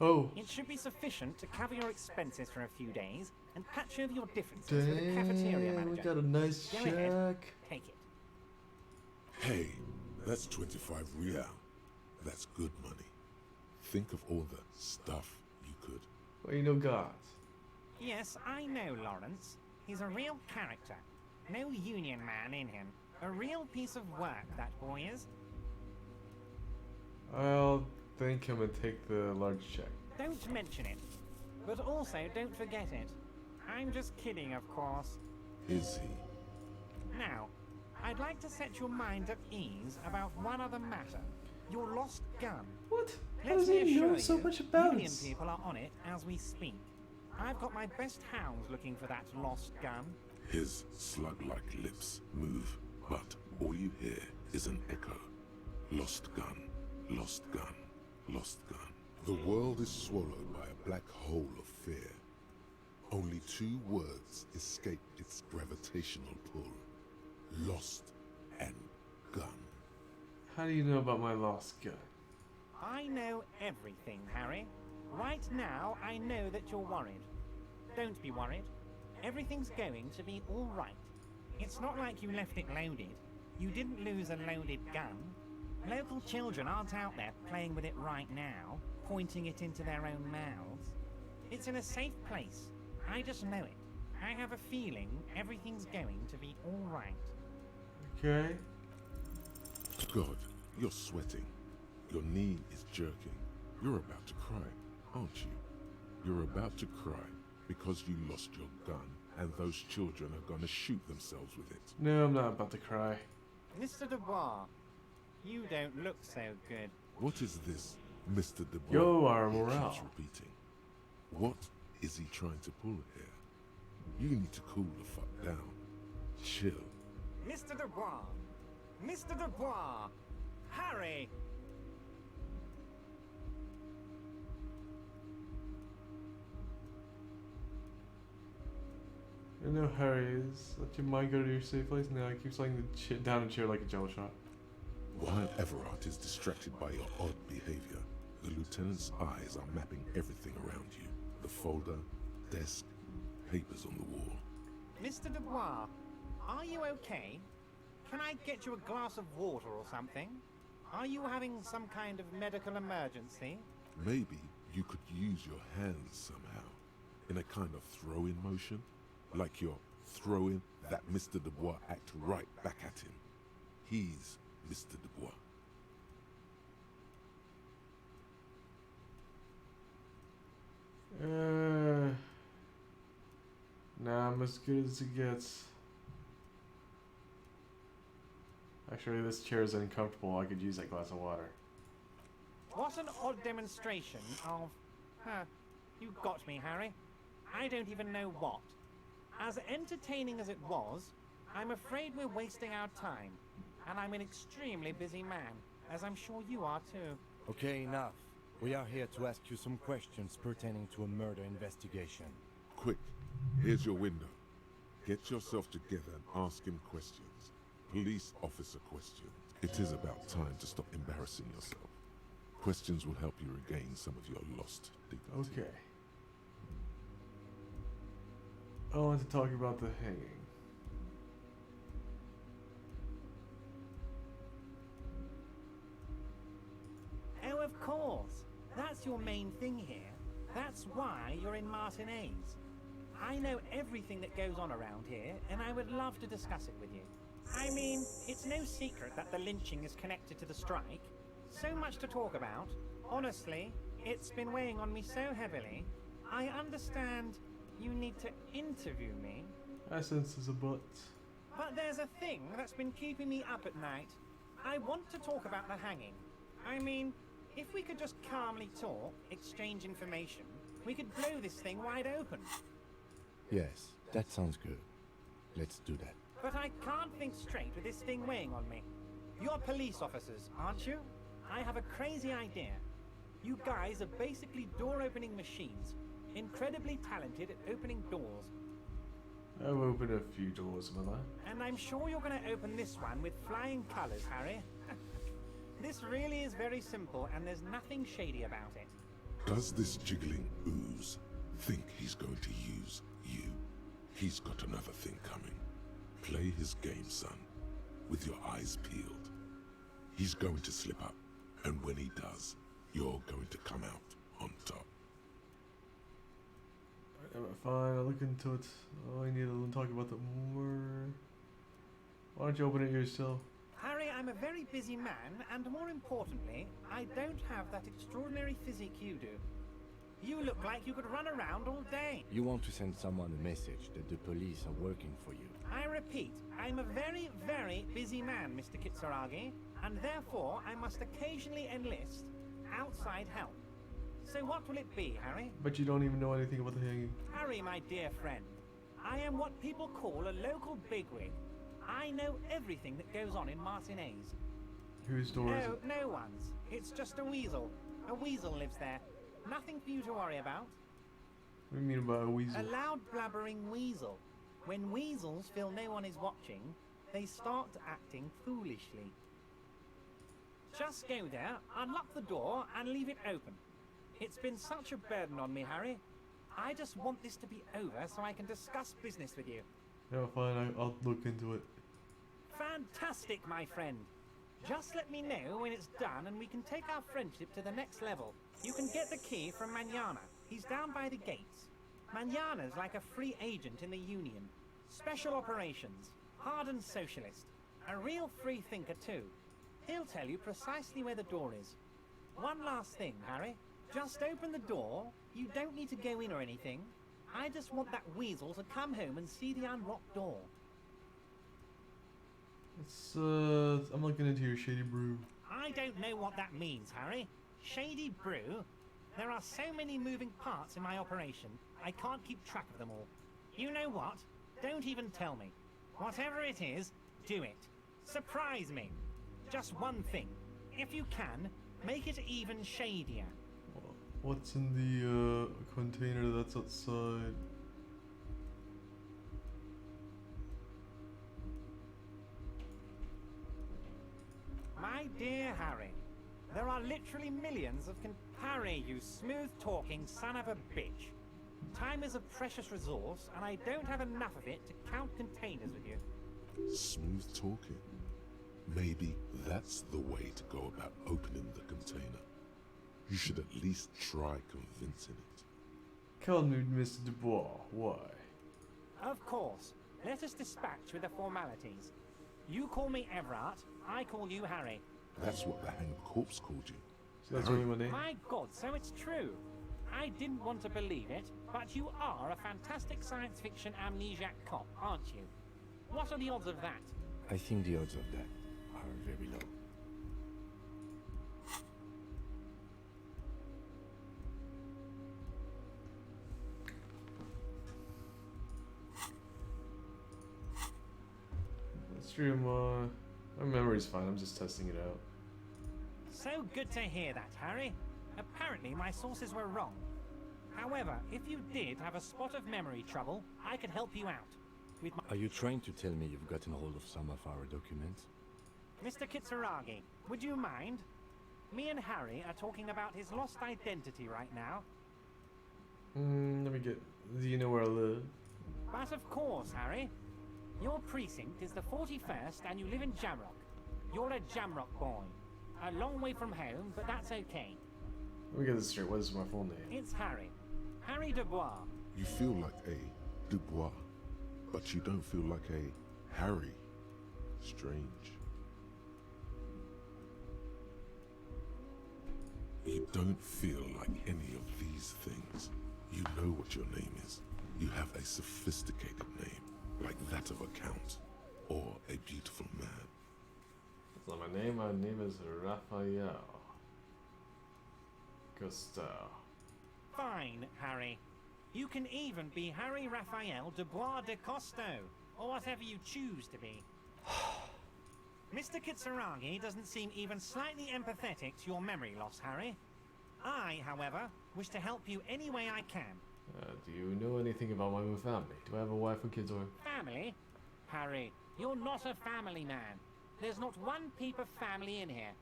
Oh. It should be sufficient to cover your expenses for a few days and patch over your differences with the cafeteria Damn, manager. we got a nice Go check. ahead, take it. Hey, that's 25 real. That's good money. Think of all the stuff you could. Well, you know gods. Yes, I know Lawrence. He's a real character. No union man in him. A real piece of work, that boy is. I'll thank him and take the large check. Don't mention it. But also, don't forget it. I'm just kidding, of course. Is he? Now, I'd like to set your mind at ease about one other matter. Your lost gun. What? How Let does me he know assure so you, much about Union it? people are on it as we speak. I've got my best hounds looking for that lost gun. His slug-like lips move, but all you hear is an echo. Lost gun, lost gun, lost gun. The world is swallowed by a black hole of fear. Only two words escape its gravitational pull. Lost and gun. How do you know about my lost gun? I know everything, Harry. Right now, I know that you're worried. Don't be worried. Everything's going to be all right. It's not like you left it loaded. You didn't lose a loaded gun. Local children aren't out there playing with it right now, pointing it into their own mouths. It's in a safe place. I just know it. I have a feeling everything's going to be all right. Okay. God, you're sweating. Your knee is jerking. You're about to cry, aren't you? You're about to cry because you lost your gun and those children are going to shoot themselves with it. No, I'm not about to cry. Mr. Dubois, you don't look so good. What is this, Mr. Dubois? Yo, our he morale. keeps repeating. What is he trying to pull here? You need to cool the fuck down. Chill. Mr. Dubois! Mr. Dubois! Harry! I know Harry is. Let your mind go to your safe place. Now he keeps laying the shit down a chair like a jello shot. While Everard is distracted by your odd behavior, the lieutenant's eyes are mapping everything around you. The folder, desk, papers on the wall. Mr. Dubois, are you okay? Can I get you a glass of water or something? Are you having some kind of medical emergency? Maybe you could use your hands somehow, in a kind of throw-in motion, like you're throwing that Mr. Dubois act right back at him. He's Mr. Dubois. Nah, I'm as good as it gets. Actually, this chair is uncomfortable. I could use that glass of water. What an odd demonstration of... you got me, Harry. I don't even know what. As entertaining as it was, I'm afraid we're wasting our time. And I'm an extremely busy man, as I'm sure you are too. Okay, enough. We are here to ask you some questions pertaining to a murder investigation. Quick, here's your window. Get yourself together and ask him questions. Police officer questions. It is about time to stop embarrassing yourself. Questions will help you regain some of your lost dignity. Okay. I want to talk about the hanging. Oh, of course. That's your main thing here. That's why you're in Martinez. I know everything that goes on around here, and I would love to discuss it with you. I mean, it's no secret that the lynching is connected to the strike. So much to talk about. Honestly, it's been weighing on me so heavily. I understand you need to interview me. I sense there's a but. But there's a thing that's been keeping me up at night. I want to talk about the hanging. I mean, if we could just calmly talk, exchange information, we could blow this thing wide open. Yes, that sounds good. Let's do that. But I can't think straight with this thing weighing on me. You're police officers, aren't you? I have a crazy idea. You guys are basically door-opening machines. Incredibly talented at opening doors. I've opened a few doors in my life. And I'm sure you're going to open this one with flying colors, Harry. This really is very simple, and there's nothing shady about it. Does this jiggling ooze think he's going to use you? He's got another thing coming. Play his game, son, with your eyes peeled. He's going to slip up, and when he does, you're going to come out on top. Alright, fine, I'll look into it. Oh, I need to talk about that more. Why don't you open it yourself? Harry, I'm a very busy man, and more importantly, I don't have that extraordinary physique you do. You look like you could run around all day. You want to send someone a message that the police are working for you. I repeat, I'm a very, very busy man, Mr. Kitsuragi, and therefore I must occasionally enlist outside help. So what will it be, Harry? But you don't even know anything about the hanging. Harry, my dear friend, I am what people call a local bigwig. I know everything that goes on in Martinez. Whose door is No, it? no one's. It's just a weasel. A weasel lives there. Nothing for you to worry about. What do you mean about a weasel? A loud blabbering weasel. When weasels feel no one is watching, they start acting foolishly. Just go there, unlock the door, and leave it open. It's been such a burden on me, Harry. I just want this to be over so I can discuss business with you. Yeah, fine, I'll look into it. Fantastic, my friend. Just let me know when it's done and we can take our friendship to the next level. You can get the key from Manana. He's down by the gates. Manana's like a free agent in the Union. Special operations. Hardened socialist. A real free thinker too. He'll tell you precisely where the door is. One last thing, Harry. Just open the door. You don't need to go in or anything. I just want that weasel to come home and see the unlocked door. It's, I'm looking into your shady brew. I don't know what that means, Harry. Shady brew? There are so many moving parts in my operation, I can't keep track of them all. You know what? Don't even tell me. Whatever it is, do it. Surprise me. Just one thing. If you can, make it even shadier. What's in the container that's outside? My dear Harry, there are literally millions of Harry, you smooth-talking son of a bitch. Time is a precious resource, and I don't have enough of it to count containers with you. Smooth talking. Maybe that's the way to go about opening the container. You should at least try convincing it. Call me Mr. Dubois. Why? Of course. Let us dispatch with the formalities. You call me Everard, I call you Harry. That's what the hanged corpse called you. So that's only my name? My God, so it's true. I didn't want to believe it, but you are a fantastic science fiction amnesiac cop, aren't you? What are the odds of that? I think the odds of that are very low. That's true, my memory's fine, I'm just testing it out. So good to hear that, Harry. Apparently my sources were wrong. However, if you did have a spot of memory trouble, I could help you out. With my Are you trying to tell me you've gotten hold of some of our documents? Mr. Kitsuragi, would you mind? Me and Harry are talking about his lost identity right now. Let me get... Do you know where I live? But of course, Harry. Your precinct is the 41st and you live in Jamrock. You're a Jamrock boy. A long way from home, but that's okay. Let me get this straight. What is my full name? It's Harry. Harry Dubois. You feel like a Dubois, but you don't feel like a Harry. Strange. You don't feel like any of these things. You know what your name is. You have a sophisticated name, like that of a count, or a beautiful man. That's not my name. My name is Raphael Gustav. Fine, Harry. You can even be Harry Raphael Dubois de Costo, or whatever you choose to be. Mr. Kitsuragi doesn't seem even slightly empathetic to your memory loss, Harry. I, however, wish to help you any way I can. Do you know anything about my own family? Do I have a wife and kids or... Family? Harry, you're not a family man. There's not one peep of family in here.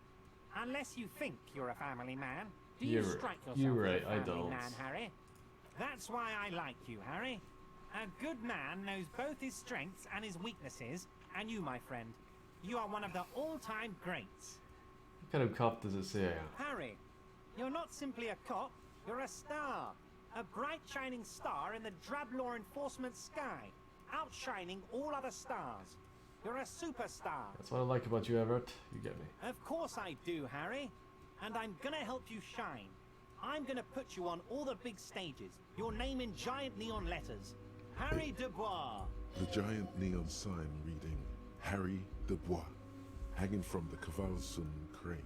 Unless you think you're a family man. Do you strike yourself you're as right, a I family don't. man, Harry? That's why I like you, Harry. A good man knows both his strengths and his weaknesses, and you, my friend, you are one of the all-time greats. kind of cop does it say I am? Harry, you're not simply a cop, you're a star. A bright shining star in the drab law enforcement sky, outshining all other stars. You're a superstar. That's what I like about you, Everett. You get me. Of course I do, Harry. And I'm gonna help you shine. I'm gonna put you on all the big stages. Your name in giant neon letters. Harry Dubois. The giant neon sign reading Harry Dubois, hanging from the Cavalson crane,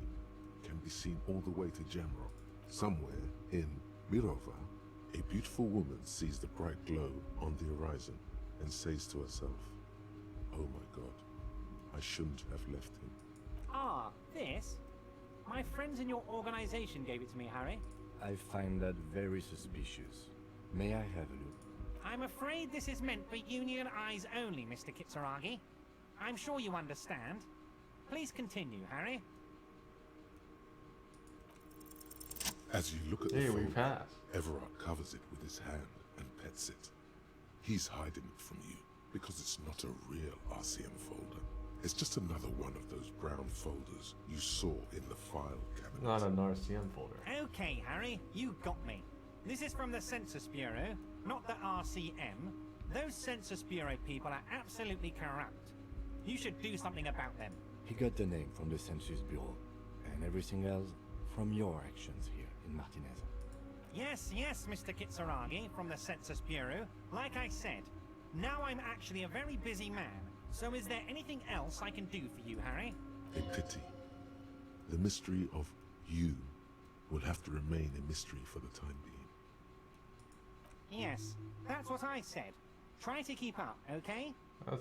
can be seen all the way to Jamrock. Somewhere in Mirova, a beautiful woman sees the bright glow on the horizon and says to herself, "Oh my God, I shouldn't have left him." Ah, this? My friends in your organization gave it to me, Harry. I find that very suspicious. May I have a look? I'm afraid this is meant for Union eyes only, Mr. Kitsuragi. I'm sure you understand. Please continue, Harry. As you look at Hey, the we folder, passed. Everard covers it with his hand and pets it. He's hiding it from you because it's not a real RCM folder. It's just another one of those brown folders you saw in the file cabinet. Not an RCM folder. Okay, Harry, you got me. This is from the Census Bureau, not the RCM. Those Census Bureau people are absolutely corrupt. You should do something about them. He got the name from the Census Bureau, and everything else from your actions here in Martinez. Yes, Mr. Kitsuragi from the Census Bureau. Like I said, now I'm actually a very busy man. So is there anything else I can do for you, Harry? A pity. The mystery of you will have to remain a mystery for the time being. Yes, that's what I said. Try to keep up, okay?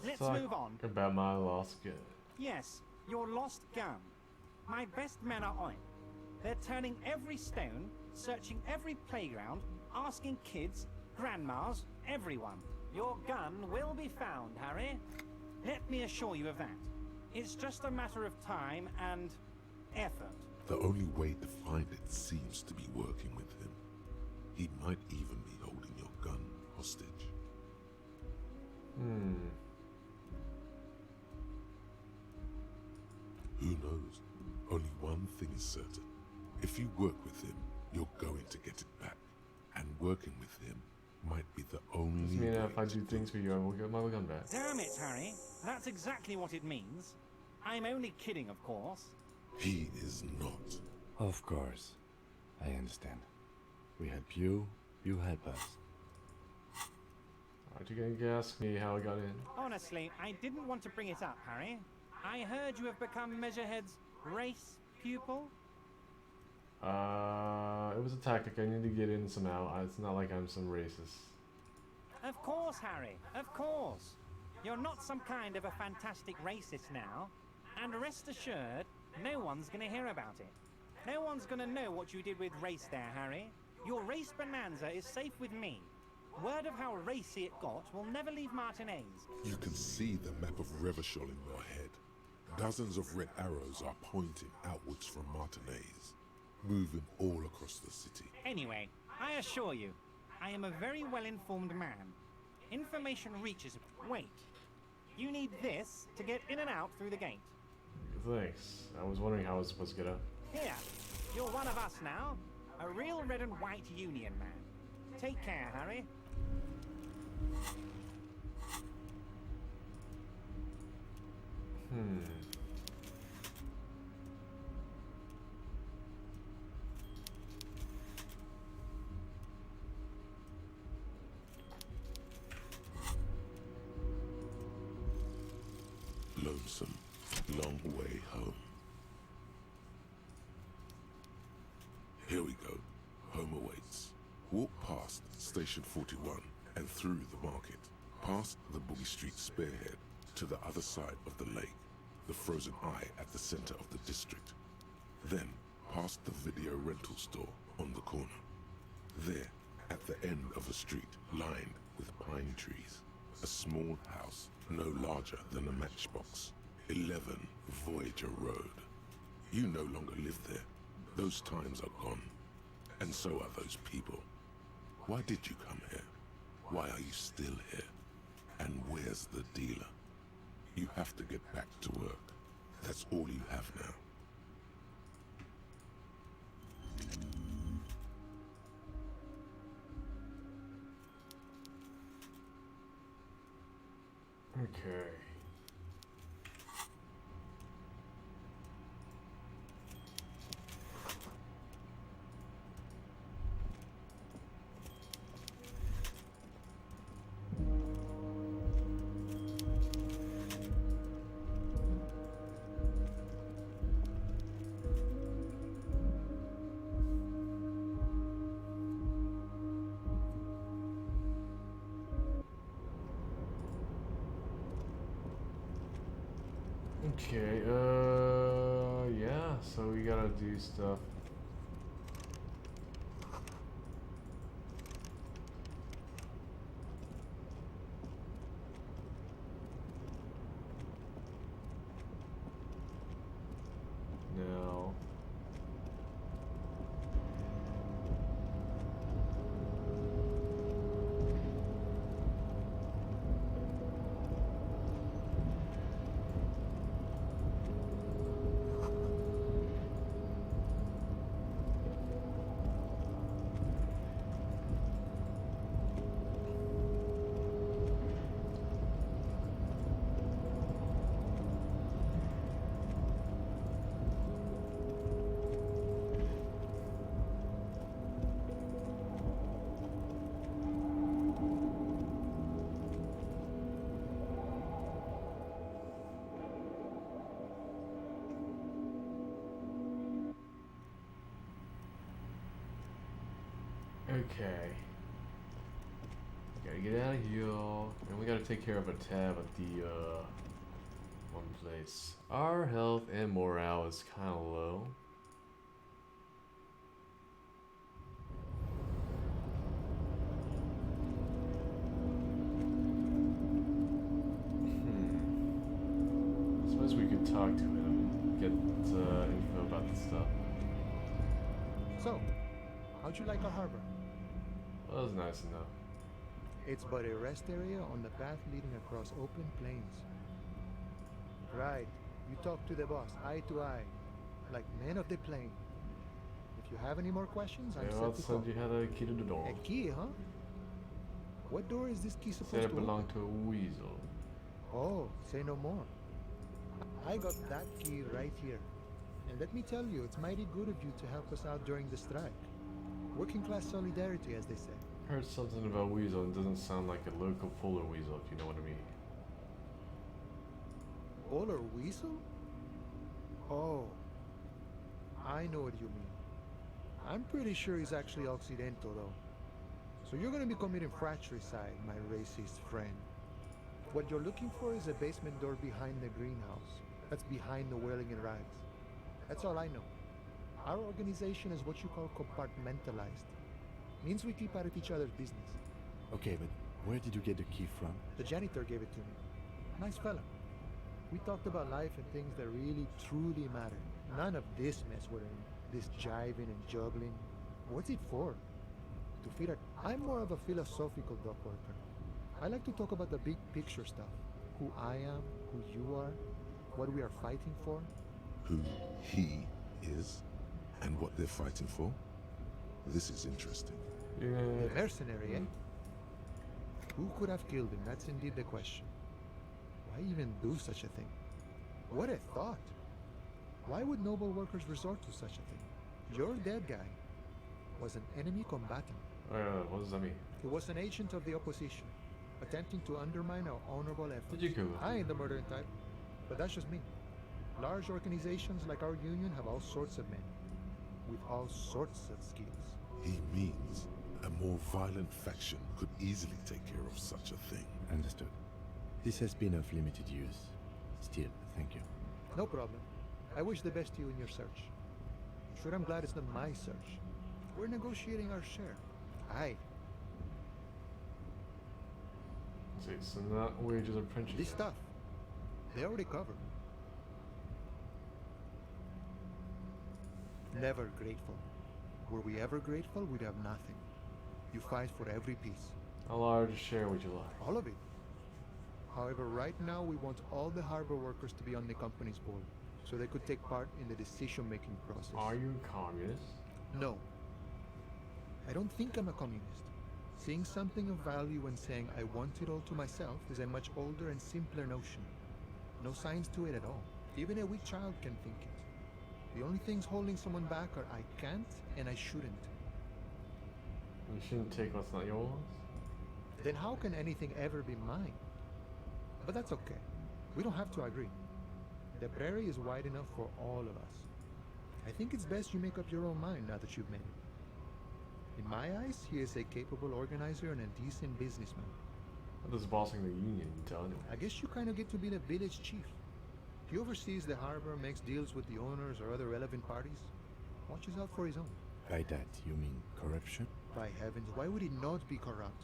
Let's talk move on. about my lost gun. Yes, your lost gun. My best men are on it. They're turning every stone, searching every playground, asking kids, grandmas, everyone. Your gun will be found, Harry. Let me assure you of that. It's just a matter of time and effort. The only way to find it seems to be working with him. He might even be holding your gun hostage. Who knows? Only one thing is certain. If you work with him, you're going to get it back. And working with him might be the only Does mean way if I to do things for you, I will get my gun back. Damn it, Harry. That's exactly what it means. I'm only kidding, of course. He is not. Of course. I understand. We help you, you help us. Aren't you going to ask me how I got in? Honestly, I didn't want to bring it up, Harry. I heard you have become Measurehead's race pupil. It was a tactic. I need to get in somehow. It's not like I'm some racist. Of course, Harry, of course. You're not some kind of a fantastic racist now. And rest assured, no one's gonna hear about it. No one's gonna know what you did with race there, Harry. Your race bonanza is safe with me. Word of how racy it got will never leave Martinez. You can see the map of Revachol in your head. Dozens of red arrows are pointing outwards from Martinez, moving all across the city. Anyway, I assure you, I am a very well-informed man. Information reaches... Wait. You need this to get in and out through the gate. Thanks. I was wondering how I was supposed to get up. Here, you're one of us now. A real red and white Union man. Take care, Harry. Lonesome, long way home. Here we go. Home awaits. Walk past Station 41 and through the market, past the Boogie Street spearhead to the other side of the lake, the frozen eye at the center of the district. Then past the video rental store on the corner. There, at the end of a street lined with pine trees, a small house no larger than a matchbox. 11 Voyager Road. You no longer live there. Those times are gone. And so are those people. Why did you come here? Why are you still here? And where's the dealer? You have to get back to work. That's all you have now. Okay, yeah, so we gotta do stuff. Now. Okay. Gotta get out of here. And we gotta take care of a tab at the, one place. Our health and morale is kinda low. I suppose we could talk to him, get info about the stuff. So, how'd you like our harbor? Well, that was nice enough. It's but a rest area on the path leading across open plains. Right. You talk to the boss, eye to eye, like men of the plain. If you have any more questions, I'm Yeah, well, set to said talk. you had a key to the door. A key, huh? What door is this key Said supposed it to belonged to a weasel. Oh, say no more. I got that key right here. And let me tell you, it's mighty good of you to help us out during the strike. Working class solidarity, as they say. Heard something about weasel. It doesn't sound like a local polar weasel, if you know what I mean. Polar weasel? Oh, I know what you mean. I'm pretty sure he's actually Occidental, though. So you're gonna be committing fratricide, my racist friend. What you're looking for is a basement door behind the greenhouse. That's behind the whirling in rags. That's all I know. Our organization is what you call compartmentalized. Means we keep out of each other's business. Okay, but where did you get the key from? The janitor gave it to me. Nice fella. We talked about life and things that really, truly matter. None of this mess we're in. This jiving and juggling. What's it for? To fit it. I'm more of a philosophical dock worker. I like to talk about the big picture stuff. Who I am, who you are, what we are fighting for. Who he is, and what they're fighting for? This is interesting. Yeah. A mercenary, eh? Who could have killed him? That's indeed the question. Why even do such a thing? What a thought! Why would noble workers resort to such a thing? Your dead guy was an enemy combatant. What does that mean? He was an agent of the opposition, attempting to undermine our honorable efforts. Did you kill him? I ain't the murdering type, but that's just me. Large organizations like our union have all sorts of men, with all sorts of skills. He means a more violent faction could easily take care of such a thing. Understood. This has been of limited use. Still, thank you. No problem. I wish the best to you in your search. Sure, I'm glad it's not my search. We're negotiating our share. Aye. See, so not wages or pensions. This stuff, they already covered. Never grateful. Were we ever grateful, we'd have nothing. You fight for every piece. How large a share would you like? All of it. However, right now we want all the harbor workers to be on the company's board, so they could take part in the decision-making process. Are you a communist? No. I don't think I'm a communist. Seeing something of value and saying I want it all to myself is a much older and simpler notion. No science to it at all. Even a weak child can think it. The only things holding someone back are I can't and I shouldn't. You shouldn't take what's not yours? Then how can anything ever be mine? But that's okay. We don't have to agree. The prairie is wide enough for all of us. I think it's best you make up your own mind now that you've made it. In my eyes, he is a capable organizer and a decent businessman. What does bossing the union entail anyway? I guess you kind of get to be the village chief. He oversees the harbor, makes deals with the owners or other relevant parties. Watches out for his own. By that, you mean corruption? By heavens, why would he not be corrupt?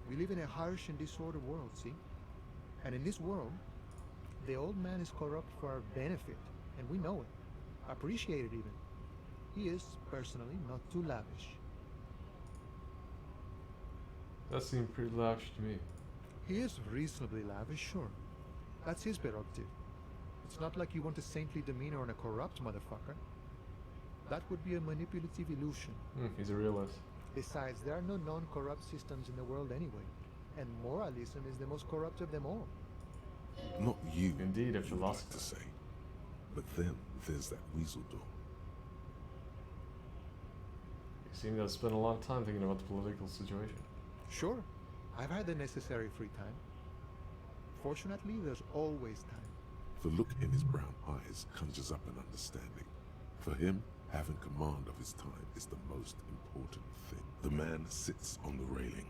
We live in a harsh and disordered world, see? And in this world, the old man is corrupt for our benefit, and we know it. Appreciate it even. He is, personally, not too lavish. That seemed pretty lavish to me. He is reasonably lavish, sure. That's his prerogative. It's not like you want a saintly demeanor on a corrupt motherfucker. That would be a manipulative illusion. He's a realist. Besides, there are no non-corrupt systems in the world anyway. And moralism is the most corrupt of them all. Not you, Indeed, a you would like philosopher. to say. But then there's that weasel door. You seem to have spent a lot of time thinking about the political situation. Sure, I've had the necessary free time. Fortunately, there's always time. The look in his brown eyes conjures up an understanding. For him, having command of his time is the most important thing. The man sits on the railing,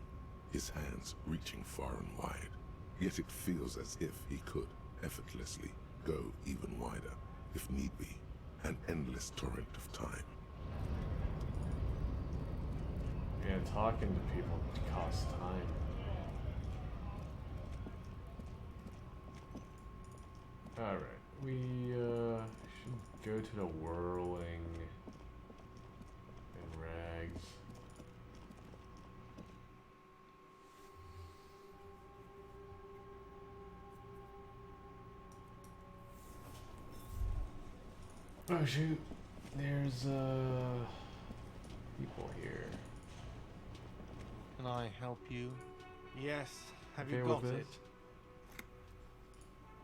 his hands reaching far and wide. Yet it feels as if he could effortlessly go even wider, if need be, an endless torrent of time. And talking to people costs time. Alright, we should go to the whirling in rags. Oh shoot, there's people here. Can I help you? Yes. Have Okay you with got this? it?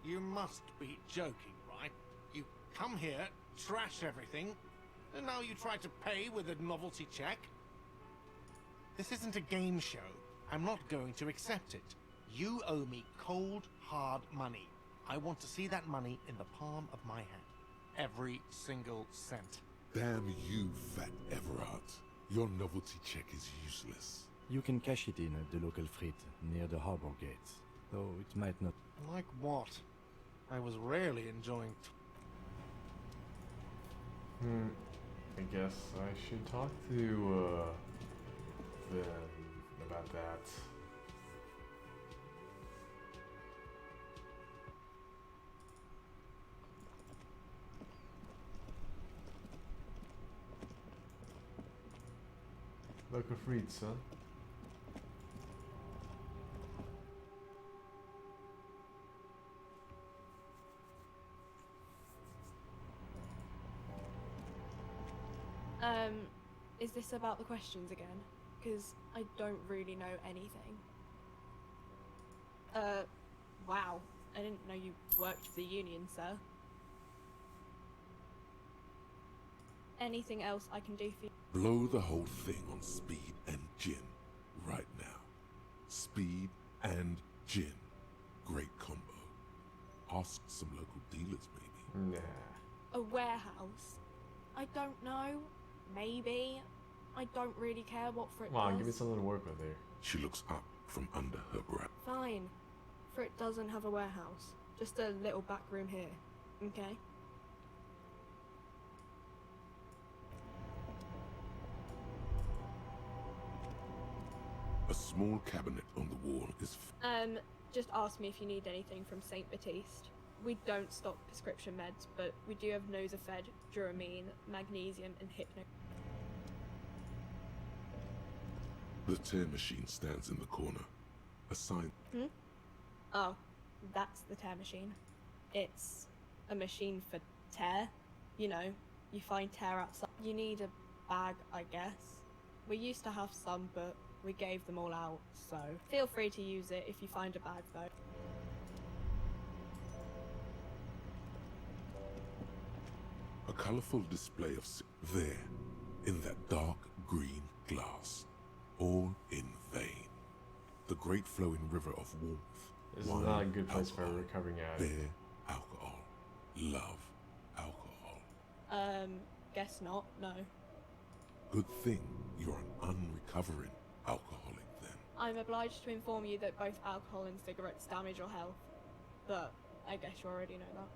You must be joking, right? You come here, trash everything, and now you try to pay with a novelty check? This isn't a game show. I'm not going to accept it. You owe me cold, hard money. I want to see that money in the palm of my hand. Every single cent. Damn you, fat Everard. Your novelty check is useless. You can cash it in at the local frit near the harbor gates, though it might not. Like what? I was rarely enjoying. I guess I should talk to them about that. Local Fritz, huh? Is this about the questions again? Because I don't really know anything. Wow. I didn't know you worked for the Union, sir. Anything else I can do for you? Blow the whole thing on speed and gin right now. Speed and gin. Great combo. Ask some local dealers, maybe. Nah. A warehouse? I don't know. Maybe. I don't really care what Frit Come on, does. give me something to work with here. She looks up from under her breath. Fine. Frit doesn't have a warehouse. Just a little back room here. Okay? A small cabinet on the wall is Just ask me if you need anything from St. Baptiste. We don't stock prescription meds, but we do have Nosafed, Duramine, magnesium, and Hypno. The tear machine stands in the corner. A sign. Oh, that's the tear machine. It's a machine for tear. You know, you find tear outside. You need a bag, I guess. We used to have some, but we gave them all out, so feel free to use it if you find a bag, though. A colourful display of there, in that dark green glass. All in vain. The great flowing river of warmth. This is wine, not a good place for a alcohol, recovering addict. beer, alcohol, love, alcohol. Guess not, no. Good thing you're an unrecovering alcoholic then. I'm obliged to inform you that both alcohol and cigarettes damage your health, but I guess you already know that.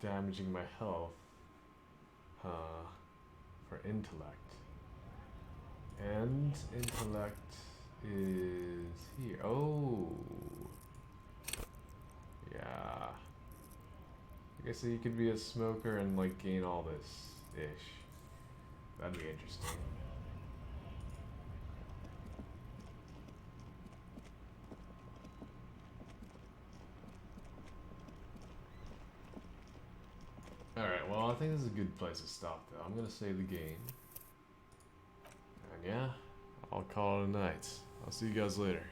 damaging my health. Huh. For intellect. And intellect is here. Oh. Yeah. I guess you could be a smoker and like gain all this ish. That'd be interesting. Alright, well I think this is a good place to stop though. I'm gonna save the game. And yeah, I'll call it a night. I'll see you guys later.